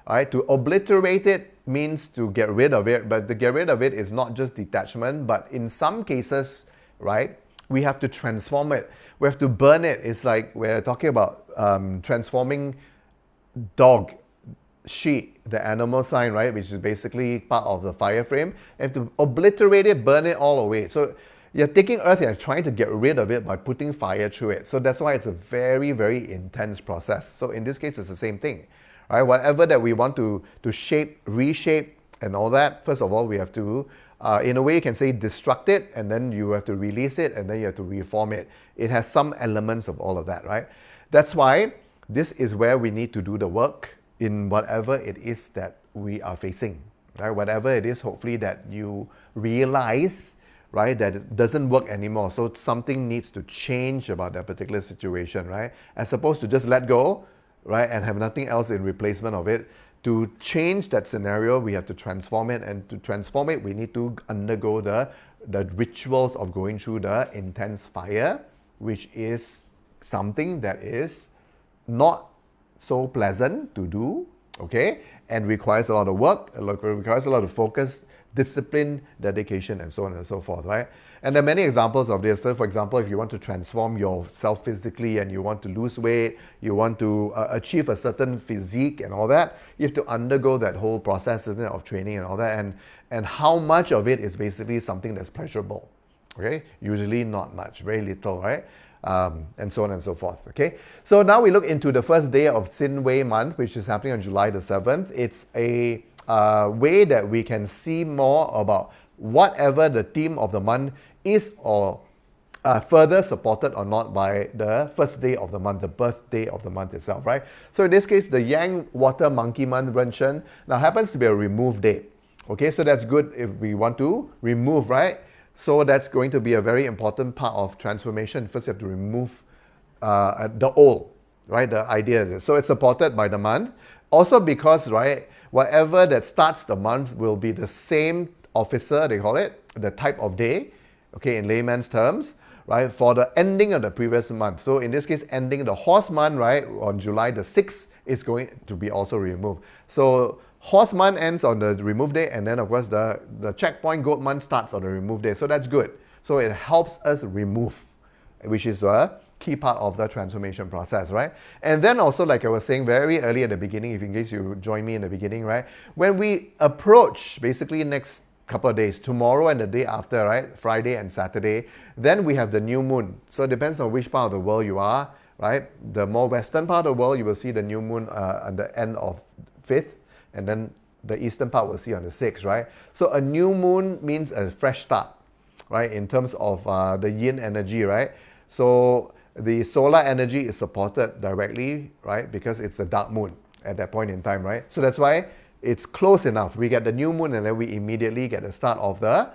Speaker 1: Right? To obliterate it means to get rid of it, but to get rid of it is not just detachment, but in some cases, right, we have to transform it. We have to burn it. It's like we're talking about transforming dog, sheep, the animal sign, right, which is basically part of the fire frame. You have to obliterate it, burn it all away. So you're taking earth and trying to get rid of it by putting fire through it. So that's why it's a very, very intense process. So in this case, it's the same thing. Right, whatever that we want to shape, reshape, and all that, first of all, we have to, in a way, you can say destruct it, and then you have to release it, and then you have to reform it. It has some elements of all of that, right? That's why this is where we need to do the work in whatever it is that we are facing, right? Whatever it is, hopefully that you realize, right, that it doesn't work anymore. So something needs to change about that particular situation, right? As opposed to just let go, right, and have nothing else in replacement of it. To change that scenario, we have to transform it, and to transform it, we need to undergo the rituals of going through the intense fire, which is something that is not so pleasant to do, okay, and requires a lot of work, requires a lot of focus, discipline, dedication, and so on and so forth, right? And there are many examples of this. So for example, if you want to transform yourself physically and you want to lose weight, you want to achieve a certain physique and all that, you have to undergo that whole process, isn't it, of training and all that, and how much of it is basically something that's pleasurable, okay? Usually not much, very little, right? And so on and so forth, okay? So now we look into the first day of Sin Wei month, which is happening on July the 7th. It's a way that we can see more about whatever the theme of the month is, or further supported or not by the first day of the month, the birthday of the month itself, right? So in this case, the Yang Water Monkey month, Ren Shen, now happens to be a remove day, okay? So that's good if we want to remove, right? So that's going to be a very important part of transformation. First, you have to remove the old, right? The idea. So it's supported by the month. Also because, right, whatever that starts the month will be the same officer, they call it, the type of day, okay, in layman's terms, right, for the ending of the previous month. So in this case, ending the horse month, right, on July the 6th is going to be also removed. So horse month ends on the remove day, and then of course the checkpoint goat month starts on the remove day. So that's good. So it helps us remove, which is a key part of the transformation process, right? And then also, like I was saying very early at the beginning, if in case you join me in the beginning, right, when we approach basically next couple of days, tomorrow and the day after, right, Friday and Saturday, then we have the new moon. So it depends on which part of the world you are, right? The more western part of the world, you will see the new moon at the end of 5th, and then the eastern part we'll see on the 6th, right? So a new moon means a fresh start, right, in terms of the yin energy, right? So the solar energy is supported directly, right, because it's a dark moon at that point in time, right? So that's why it's close enough. We get the new moon and then we immediately get the start of the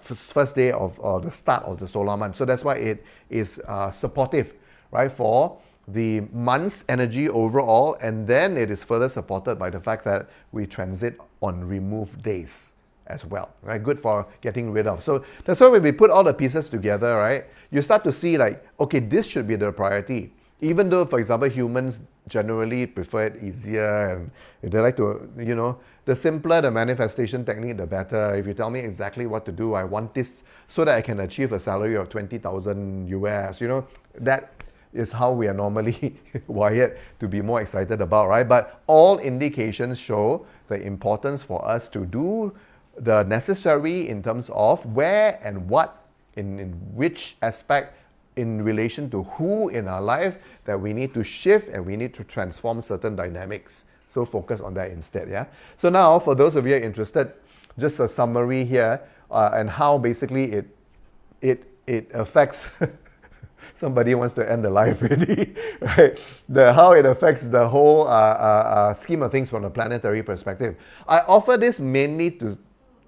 Speaker 1: first day of, or the start of the solar month. So that's why it is supportive, right, for the month's energy overall, and then it is further supported by the fact that we transit on remove days as well, right? Good for getting rid of. So that's why when we put all the pieces together, right, you start to see like, okay, this should be the priority. Even though, for example, humans generally prefer it easier, and they like to, you know, the simpler the manifestation technique, the better. If you tell me exactly what to do, I want this so that I can achieve a salary of 20,000 US, you know, that is how we are normally wired to be more excited about, right? But all indications show the importance for us to do the necessary in terms of where and what, in which aspect, in relation to who in our life that we need to shift and we need to transform certain dynamics. So focus on that instead, yeah? So now, for those of you interested, just a summary here and how basically it affects somebody wants to end the life already, right? How it affects the whole scheme of things from a planetary perspective. I offer this mainly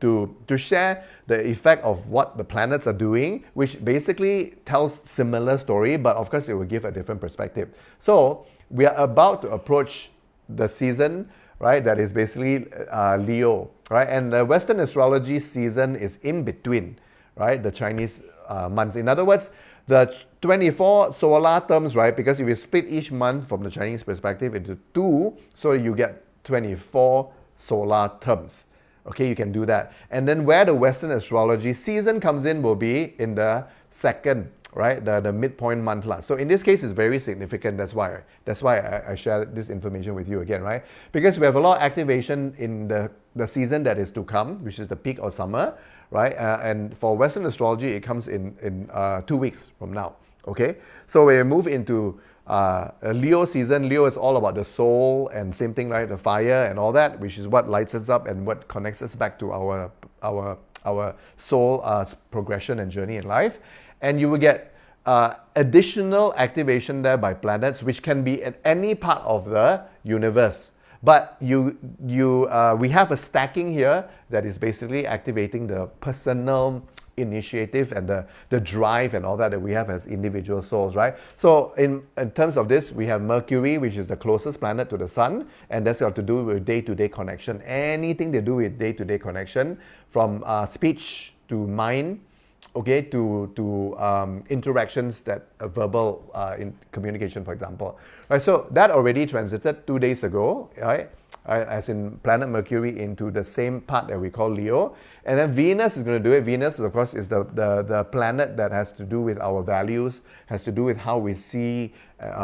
Speaker 1: to share the effect of what the planets are doing, which basically tells similar story, but of course it will give a different perspective. So we are about to approach the season, right, that is basically Leo, right? And the Western astrology season is in between, right, the Chinese months. In other words, the 24 solar terms, right, because if you split each month from the Chinese perspective into 2, so you get 24 solar terms. Okay, you can do that. And then where the Western astrology season comes in will be in the second, right, the midpoint month. So in this case, it's very significant. That's why I share this information with you again, right? Because we have a lot of activation in the season that is to come, which is the peak of summer, right? And for Western astrology, it comes in 2 weeks from now. Okay, so we move into a Leo season. Leo is all about the soul, and same thing, right? The fire and all that, which is what lights us up and what connects us back to our soul progression and journey in life. And you will get additional activation there by planets, which can be at any part of the universe. But we have a stacking here that is basically activating the personal initiative and the drive and all that we have as individual souls, right? So in terms of this, we have Mercury, which is the closest planet to the sun, and that's got to do with day-to-day connection. Anything to do with day-to-day connection, from speech to mind, okay, to interactions that verbal in communication, for example. Right, so that already transited 2 days ago, right? As in planet Mercury into the same part that we call Leo. And then Venus is going to do it. Venus, of course, is the planet that has to do with our values, has to do with how we see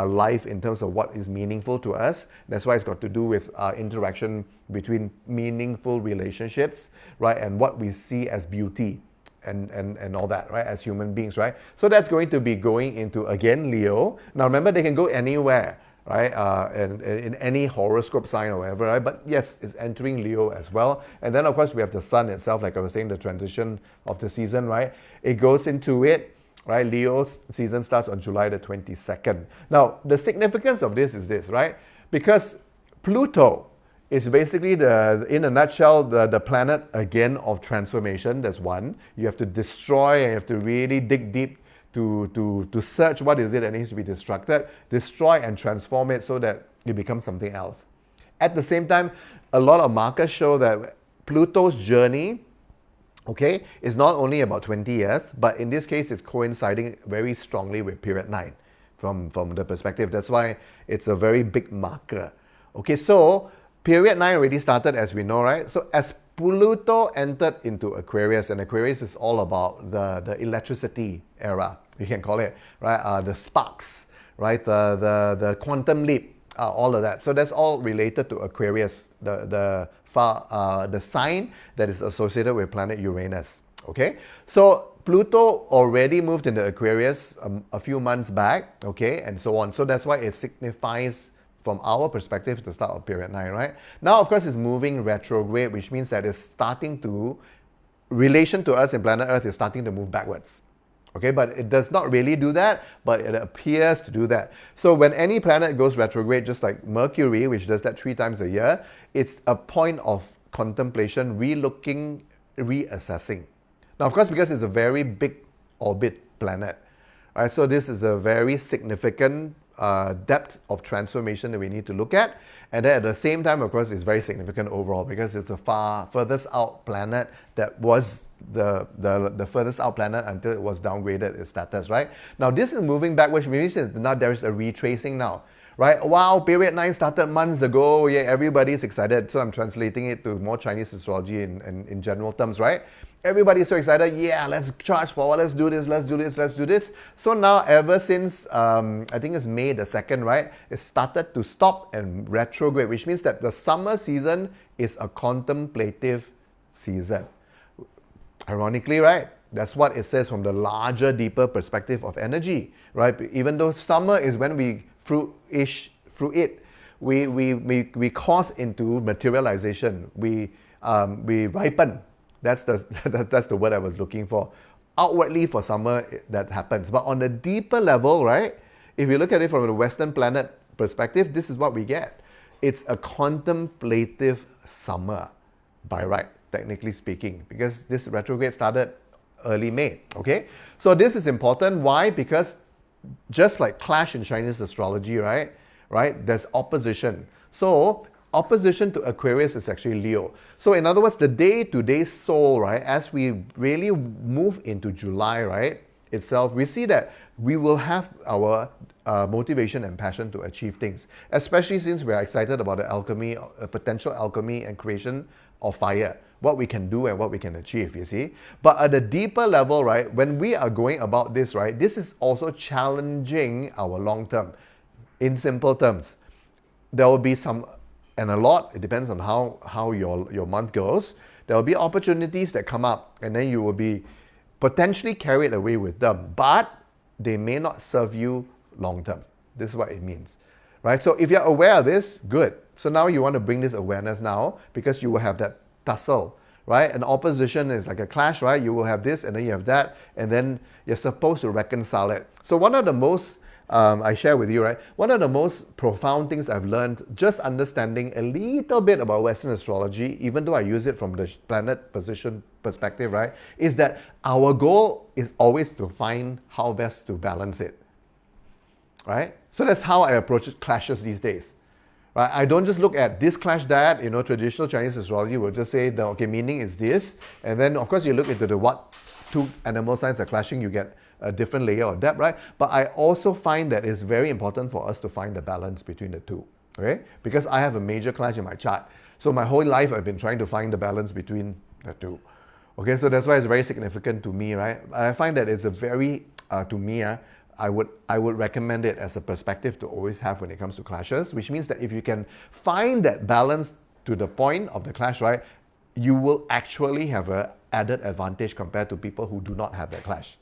Speaker 1: life in terms of what is meaningful to us. That's why it's got to do with interaction between meaningful relationships, right? And what we see as beauty and all that, right? As human beings, right? So that's going to be going into, again, Leo. Now remember, they can go anywhere, right? And in any horoscope sign or whatever, right? But yes, it's entering Leo as well. And then of course we have the sun itself, like I was saying, the transition of the season, right? It goes into it, right? Leo's season starts on July the 22nd. Now, the significance of this is this, right? Because Pluto is basically, in a nutshell, the planet, again, of transformation. That's one. You have to destroy, and you have to really dig deep to search what is it that needs to be destructed, destroy and transform it so that it becomes something else. At the same time, a lot of markers show that Pluto's journey, okay, is not only about 20 years, but in this case, it's coinciding very strongly with period 9 from the perspective. That's why it's a very big marker. Okay, so period 9 already started, as we know, right? So as Pluto entered into Aquarius, and Aquarius is all about the electricity era, you can call it, right? The sparks, right? The quantum leap, all of that. So that's all related to Aquarius, the sign that is associated with planet Uranus. Okay, so Pluto already moved into Aquarius a few months back, okay, and so on. So that's why it signifies, from our perspective, the start of period 9, right? Now, of course, it's moving retrograde, which means that it's starting to, relation to us in planet Earth is starting to move backwards. Okay, but it does not really do that, but it appears to do that. So when any planet goes retrograde, just like Mercury, which does that 3 times a year, it's a point of contemplation, relooking, reassessing. Now, of course, because it's a very big orbit planet, right? So this is a very significant depth of transformation that we need to look at. And then at the same time, of course, it's very significant overall because it's a furthest out planet that was the furthest out planet until it was downgraded its status, right? Now this is moving backwards, which means that now there is a retracing now, right? Wow, period 9 started months ago. Yeah, everybody's excited. So I'm translating it to more Chinese astrology in general terms, right? Everybody's so excited. Yeah, let's charge forward. Let's do this. Let's do this. Let's do this. So now, ever since I think it's May the 2nd, right? It started to stop and retrograde, which means that the summer season is a contemplative season. Ironically, right? That's what it says from the larger, deeper perspective of energy, right? Even though summer is when we fruit it, we cause into materialization. We ripen. That's the word I was looking for. Outwardly for summer, that happens. But on the deeper level, right? If you look at it from the Western planet perspective, this is what we get. It's a contemplative summer, by right, technically speaking, because this retrograde started early May, okay? So this is important. Why? Because just like clash in Chinese astrology, right? There's opposition. So opposition to Aquarius is actually Leo. So in other words, the day-to-day soul, right, as we really move into July, right, itself, we see that we will have our motivation and passion to achieve things, especially since we're excited about the alchemy, potential alchemy and creation of fire, what we can do and what we can achieve, you see. But at a deeper level, right, when we are going about this, right, this is also challenging our long term. In simple terms, there will be some, and a lot, it depends on how your month goes, there will be opportunities that come up and then you will be potentially carried away with them, but they may not serve you long term. This is what it means, right? So if you're aware of this, good. So now you want to bring this awareness now because you will have that tussle, right? An opposition is like a clash, right? You will have this and then you have that and then you're supposed to reconcile it. So one of the most I share with you, right? One of the most profound things I've learned just understanding a little bit about Western astrology, even though I use it from the planet position perspective, right, is that our goal is always to find how best to balance it, right? So that's how I approach clashes these days. Right? I don't just look at this clash that, traditional Chinese astrology will just say the meaning is this, and then of course you look into the what two animal signs are clashing, you get a different layer of depth, right? But I also find that it's very important for us to find the balance between the two, okay? Because I have a major clash in my chart. So my whole life I've been trying to find the balance between the two. Okay, so that's why it's very significant to me, right? I find that it's a very, to me, I would recommend it as a perspective to always have when it comes to clashes, which means that if you can find that balance to the point of the clash, right, you will actually have an added advantage compared to people who do not have that clash.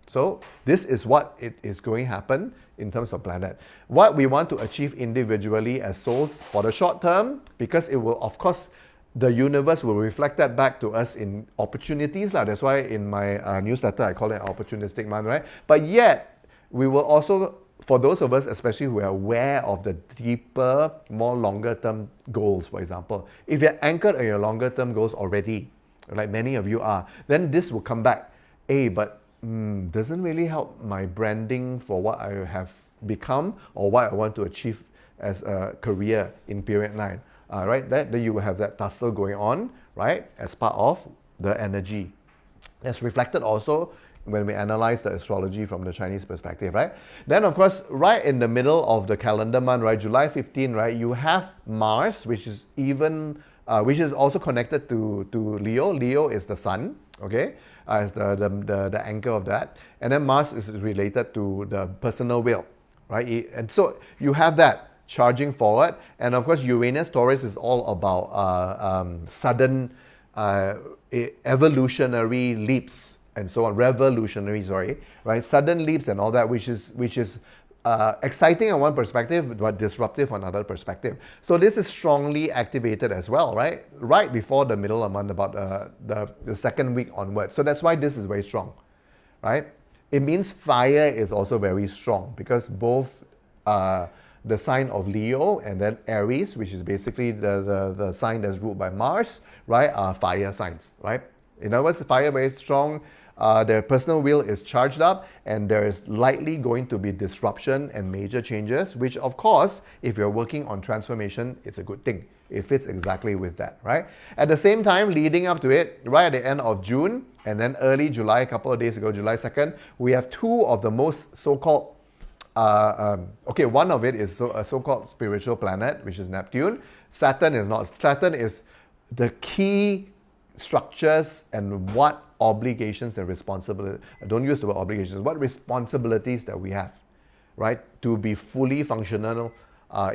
Speaker 1: So this is what it is going to happen in terms of planet. What we want to achieve individually as souls for the short term, because it will, of course, the universe will reflect that back to us in opportunities. That's why in my newsletter, I call it opportunistic month, right? But yet, we will also, for those of us especially who are aware of the deeper, more longer term goals, for example, if you're anchored on your longer term goals already, like many of you are, then this will come back. But doesn't really help my branding for what I have become or what I want to achieve as a career in period 9. Right? That you will have that tussle going on, right? As part of the energy. That's reflected also when we analyze the astrology from the Chinese perspective, right? Then, of course, right in the middle of the calendar month, right, July 15, right, you have Mars, which is also connected to Leo. Leo is the sun, okay, as the anchor of that. And then Mars is related to the personal will, right? And so you have that charging forward. And of course, Uranus Taurus is all about sudden evolutionary leaps and so on, right? Sudden leaps and all that, which is exciting on one perspective, but disruptive on another perspective. So this is strongly activated as well, right? Right before the middle of the month, about the second week onwards. So that's why this is very strong, right? It means fire is also very strong because both the sign of Leo and then Aries, which is basically the sign that's ruled by Mars, right, are fire signs, right? In other words, fire very strong. Their personal will is charged up, and there is likely going to be disruption and major changes, which of course, if you're working on transformation, it's a good thing. It fits exactly with that, right? At the same time, leading up to it, right at the end of June, and then early July, a couple of days ago, July 2nd, we have two of the most so-called, one of it is a so-called spiritual planet, which is Neptune. Saturn is not. Saturn is the key structures and what obligations and responsibilities, don't use the word obligations, what responsibilities that we have, right, to be fully functional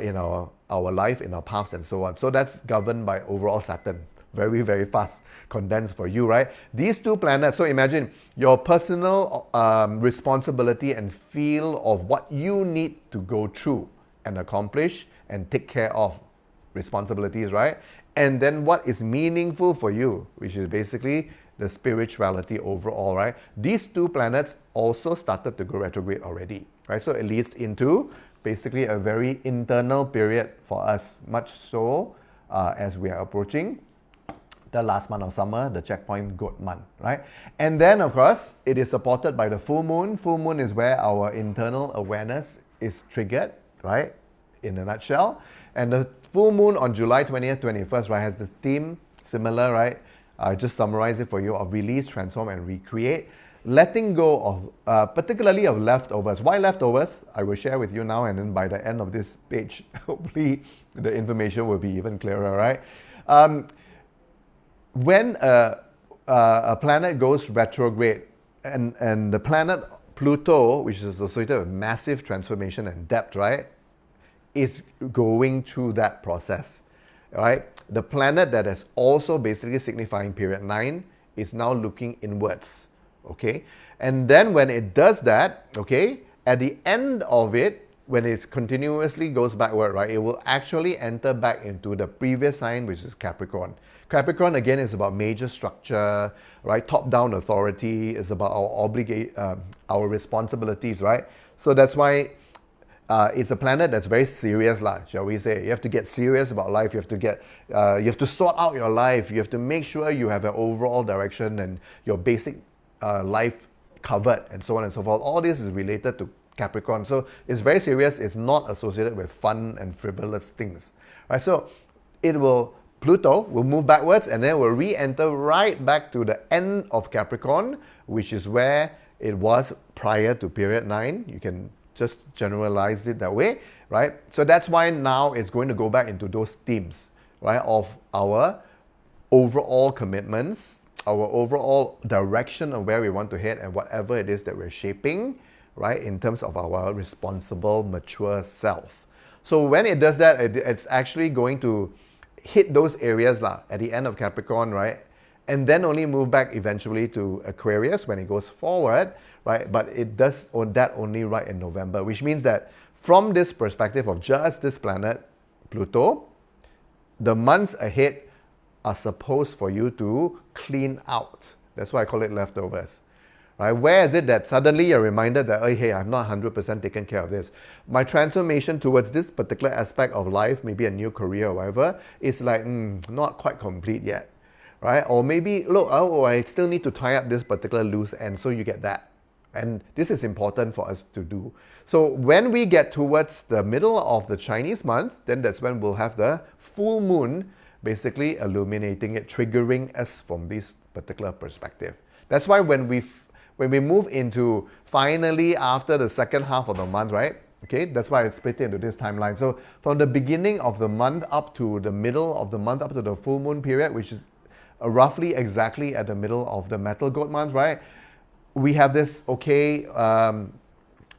Speaker 1: in our life, in our paths and so on. So that's governed by overall Saturn. Very, very fast, condensed for you, right? These two planets, so imagine your personal responsibility and feel of what you need to go through and accomplish and take care of responsibilities, right? And then what is meaningful for you, which is basically the spirituality overall, right? These two planets also started to go retrograde already, right? So it leads into basically a very internal period for us, much so as we are approaching the last month of summer, the checkpoint goat month, right? And then, of course, it is supported by the full moon. Full moon is where our internal awareness is triggered, right? In a nutshell. And the full moon on July 20th, 21st, right, has the theme similar, right? I just summarize it for you, of release, transform, and recreate. Letting go of, particularly of leftovers. Why leftovers? I will share with you now, and then by the end of this page, hopefully the information will be even clearer, right? When a planet goes retrograde, and the planet Pluto, which is associated with massive transformation and depth, right, is going through that process, right? The planet that is also basically signifying period 9 is now looking inwards, okay? And then when it does that, okay, at the end of it, when it continuously goes backward, right, it will actually enter back into the previous sign, which is Capricorn. Capricorn, again, is about major structure, right? Top-down authority is about our responsibilities, right? So that's why it's a planet that's very serious, shall we say. You have to get serious about life. You have to sort out your life. You have to make sure you have an overall direction and your basic life covered, and so on and so forth. All this is related to Capricorn. So it's very serious. It's not associated with fun and frivolous things. Right? So Pluto will move backwards and then will re-enter right back to the end of Capricorn, which is where it was prior to period 9. You can just generalize it that way, right? So that's why now it's going to go back into those themes, right, of our overall commitments, our overall direction of where we want to head, and whatever it is that we're shaping, right, in terms of our responsible, mature self. So when it does that, it's actually going to hit those areas at the end of Capricorn, right? And then only move back eventually to Aquarius when it goes forward, right? But it does that only right in November, which means that from this perspective of just this planet, Pluto, the months ahead are supposed for you to clean out. That's why I call it leftovers. Right? Where is it that suddenly you're reminded that, oh, hey, I've not 100% taken care of this. My transformation towards this particular aspect of life, maybe a new career or whatever, is like, not quite complete yet. Right? Or maybe, look, I still need to tie up this particular loose end, so you get that. And this is important for us to do. So when we get towards the middle of the Chinese month, then that's when we'll have the full moon basically illuminating it, triggering us from this particular perspective. That's why when we move into finally after the second half of the month, right? Okay, that's why I split it into this timeline. So from the beginning of the month up to the middle of the month, up to the full moon period, which is roughly exactly at the middle of the metal goat month, right? We have this,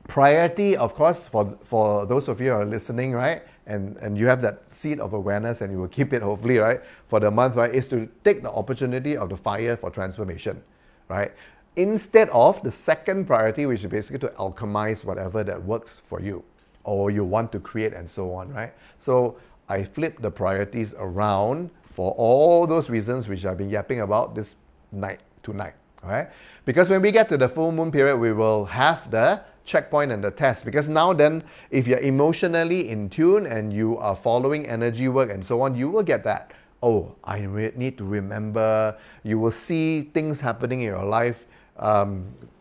Speaker 1: priority, of course, for those of you who are listening, right? And you have that seed of awareness and you will keep it, hopefully, right? For the month, right? Is to take the opportunity of the fire for transformation, right? Instead of the second priority, which is basically to alchemize whatever that works for you or you want to create and so on, right? So I flip the priorities around for all those reasons which I've been yapping about this night tonight, all right? Because when we get to the full moon period, we will have the checkpoint and the test. Because now then, if you're emotionally in tune and you are following energy work and so on, you will get that. Oh, I need to remember. You will see things happening in your life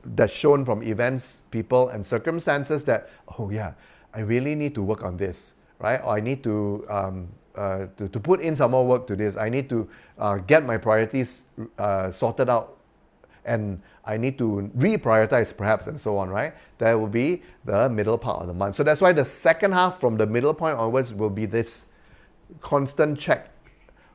Speaker 1: that's shown from events, people, and circumstances that, oh yeah, I really need to work on this, right? Or I need to put in some more work to this. I need to get my priorities sorted out, and I need to reprioritize perhaps, and so on, right? That will be the middle part of the month. So that's why the second half from the middle point onwards will be this constant check,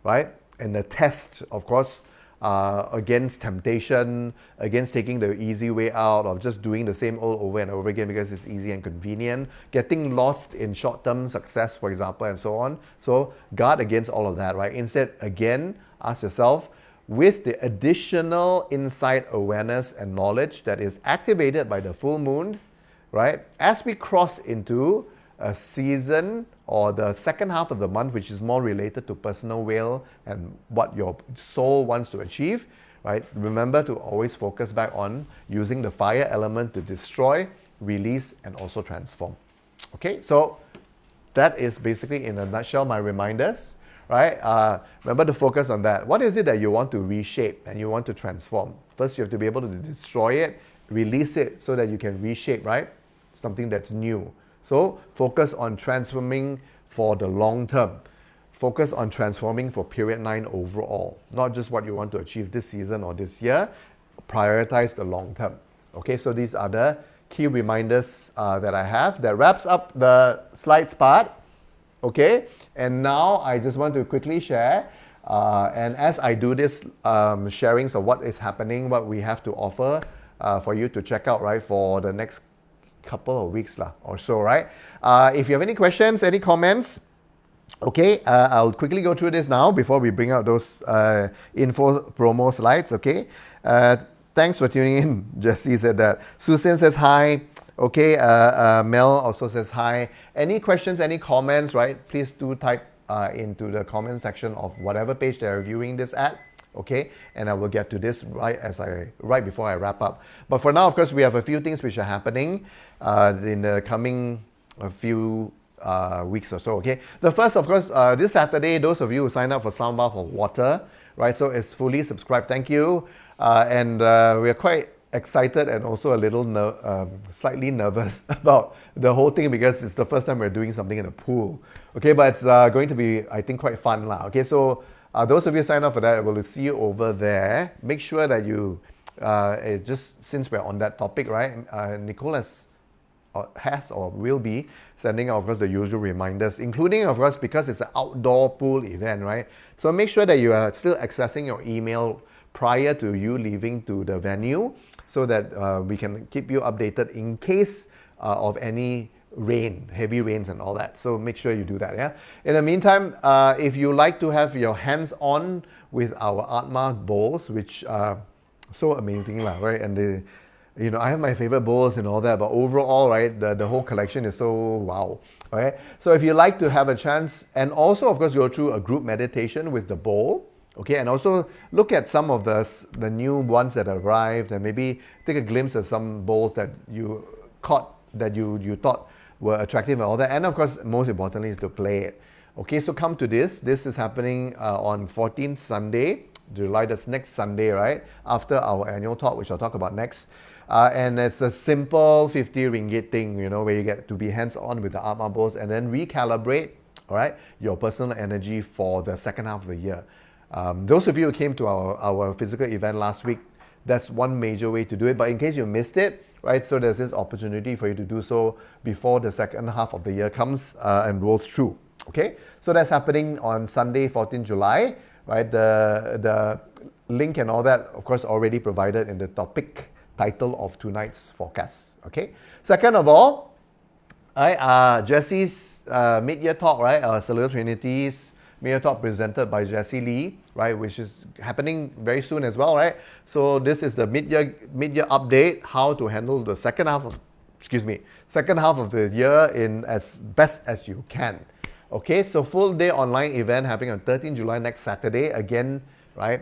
Speaker 1: right? And the test, of course, against temptation, against taking the easy way out of just doing the same old over and over again because it's easy and convenient, getting lost in short-term success, for example, and so on. So guard against all of that, right? Instead, again, ask yourself, with the additional insight, awareness, and knowledge that is activated by the full moon, right? As we cross into a season or the second half of the month, which is more related to personal will and what your soul wants to achieve, right? Remember to always focus back on using the fire element to destroy, release, and also transform. Okay, so that is basically in a nutshell my reminders, right? Remember to focus on that. What is it that you want to reshape and you want to transform? First, you have to be able to destroy it, release it so that you can reshape, right? Something that's new. So focus on transforming for the long term. Focus on transforming for period 9 overall, not just what you want to achieve this season or this year. Prioritize the long term. Okay, so these are the key reminders that I have. That wraps up the slides part. Okay, and now I just want to quickly share, and as I do this sharings of what is happening, what we have to offer for you to check out, right, for the next couple of weeks or so, right? If you have any questions, any comments, okay, I'll quickly go through this now before we bring out those info promo slides, okay? Thanks for tuning in. Jesse said that. Susan says hi. Okay, Mel also says hi. Any questions, any comments, right? Please do type into the comment section of whatever page they're viewing this at. Okay, and I will get to this right before I wrap up. But for now, of course, we have a few things which are happening in the coming few weeks or so. Okay, the first, of course, this Saturday, those of you who sign up for Sound Bath of Water, right? So it's fully subscribed. Thank you, and we are quite excited and also a little slightly nervous about the whole thing because it's the first time we're doing something in a pool. Okay, but it's going to be, I think, quite fun lah. Okay, so those of you sign up for that, we'll see you over there. Make sure that you, just since we're on that topic, right? Nicole has or will be sending out, of course, the usual reminders, including, of course, because it's an outdoor pool event, right? So make sure that you are still accessing your email prior to you leaving to the venue so that we can keep you updated in case of any heavy rains and all that. So make sure you do that, yeah? In the meantime, if you like to have your hands on with our Atma bowls, which are so amazing, right? And I have my favorite bowls and all that, but overall, right, the whole collection is so wow, right? So if you like to have a chance, and also, of course, go through a group meditation with the bowl, okay, and also look at some of the new ones that arrived, and maybe take a glimpse at some bowls that you caught, that you thought were attractive and all that, and of course, most importantly, is to play it. Okay, so come to this. This is happening on 14th Sunday, July, that's next Sunday, right? After our annual talk, which I'll talk about next. And it's a simple 50 ringgit thing, where you get to be hands-on with the Atma bowls and then recalibrate, all right, your personal energy for the second half of the year. Those of you who came to our physical event last week, that's one major way to do it. But in case you missed it, right, so there's this opportunity for you to do so before the second half of the year comes and rolls through. Okay, so that's happening on Sunday, 14 July, right? The link and all that, of course, already provided in the topic title of tonight's forecast. Okay. Second of all, right, Jesse's mid-year talk, right? Cellular Trinity's mid-year talk presented by Jessie Lee, right? Which is happening very soon as well, right? So this is the mid-year update, how to handle the second half of the year in as best as you can. Okay. So full day online event happening on 13 July next Saturday again, right?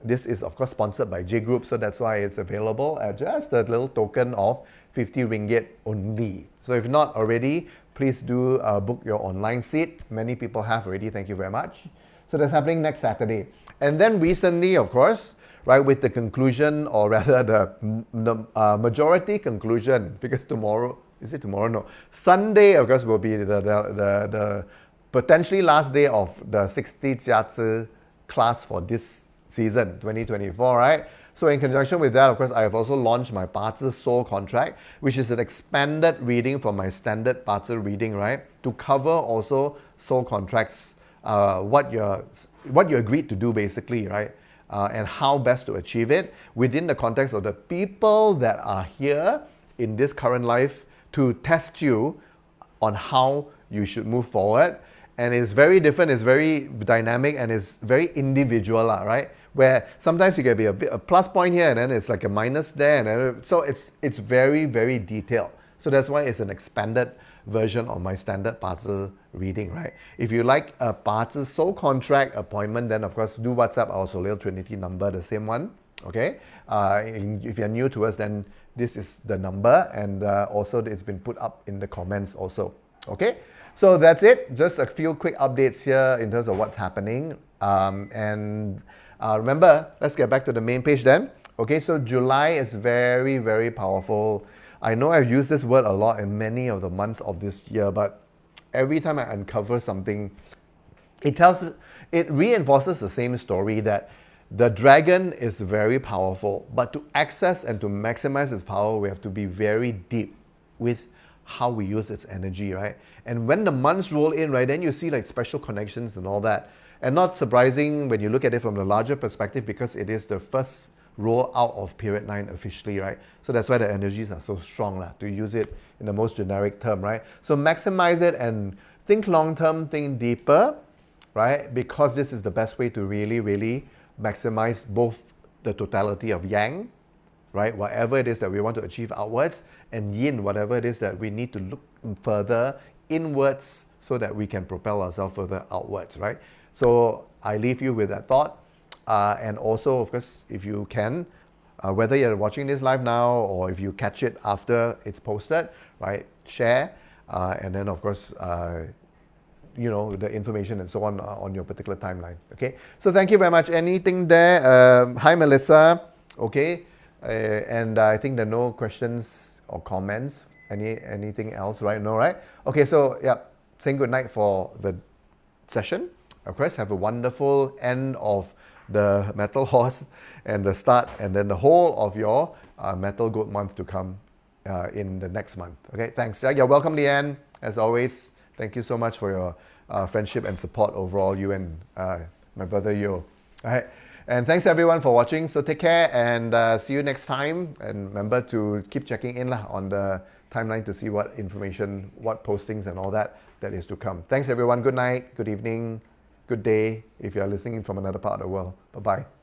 Speaker 1: This is, of course, sponsored by J Group, so that's why it's available at just a little token of 50 ringgit only. So if not already, please do book your online seat. Many people have already, thank you very much. So that's happening next Saturday. And then recently, of course, right, with the conclusion, or rather the majority conclusion, because tomorrow, is it tomorrow? No. Sunday, of course, will be the potentially last day of the 60 jiazi class for this season 2024, right? So in conjunction with that, of course, I have also launched my 八字 soul contract, which is an expanded reading from my standard 八字 reading, right? To cover also soul contracts, what you agreed to do basically, right? And how best to achieve it within the context of the people that are here in this current life to test you on how you should move forward. And it's very different, it's very dynamic, and it's very individual, right? Where sometimes you can be a plus point here, and then it's like a minus there, and then, so it's very, very detailed. So that's why it's an expanded version of my standard 八字 reading, right? If you like a 八字 soul contract appointment, then of course do WhatsApp our Solar Trinity number, the same one, okay? If you're new to us, then this is the number, and also it's been put up in the comments also, okay? So that's it. Just a few quick updates here in terms of what's happening. Remember, let's get back to the main page then. Okay, so July is very, very powerful. I know I've used this word a lot in many of the months of this year, but every time I uncover something, it reinforces the same story that the dragon is very powerful, but to access and to maximize its power, we have to be very deep with how we use its energy, right? And when the months roll in, right, then you see like special connections and all that. And not surprising when you look at it from the larger perspective, because it is the first roll out of period 9 officially, right? So that's why the energies are so strong, to use it in the most generic term, right? So maximize it and think long-term, think deeper, right? Because this is the best way to really, really maximize both the totality of yang, right? Whatever it is that we want to achieve outwards, and yin, whatever it is that we need to look further inwards so that we can propel ourselves further outwards, right? So I leave you with that thought. And also, of course, if you can, whether you're watching this live now or if you catch it after it's posted, right, share, and then of course, the information and so on your particular timeline. Okay, so thank you very much. Anything there? Hi Melissa. Okay, and I think there are no questions or comments. Anything else, right? No, right? Okay, so yeah, saying good night for the session. Of course, have a wonderful end of the Metal Horse and the start and then the whole of your Metal Goat month to come in the next month. Okay, thanks. You're welcome, Leanne. As always, thank you so much for your friendship and support overall, you and my brother Yo. All right, and thanks everyone for watching. So take care and see you next time. And remember to keep checking in on the timeline to see what information, what postings and all that is to come. Thanks everyone. Good night, good evening, good day if you're listening from another part of the world. Bye-bye.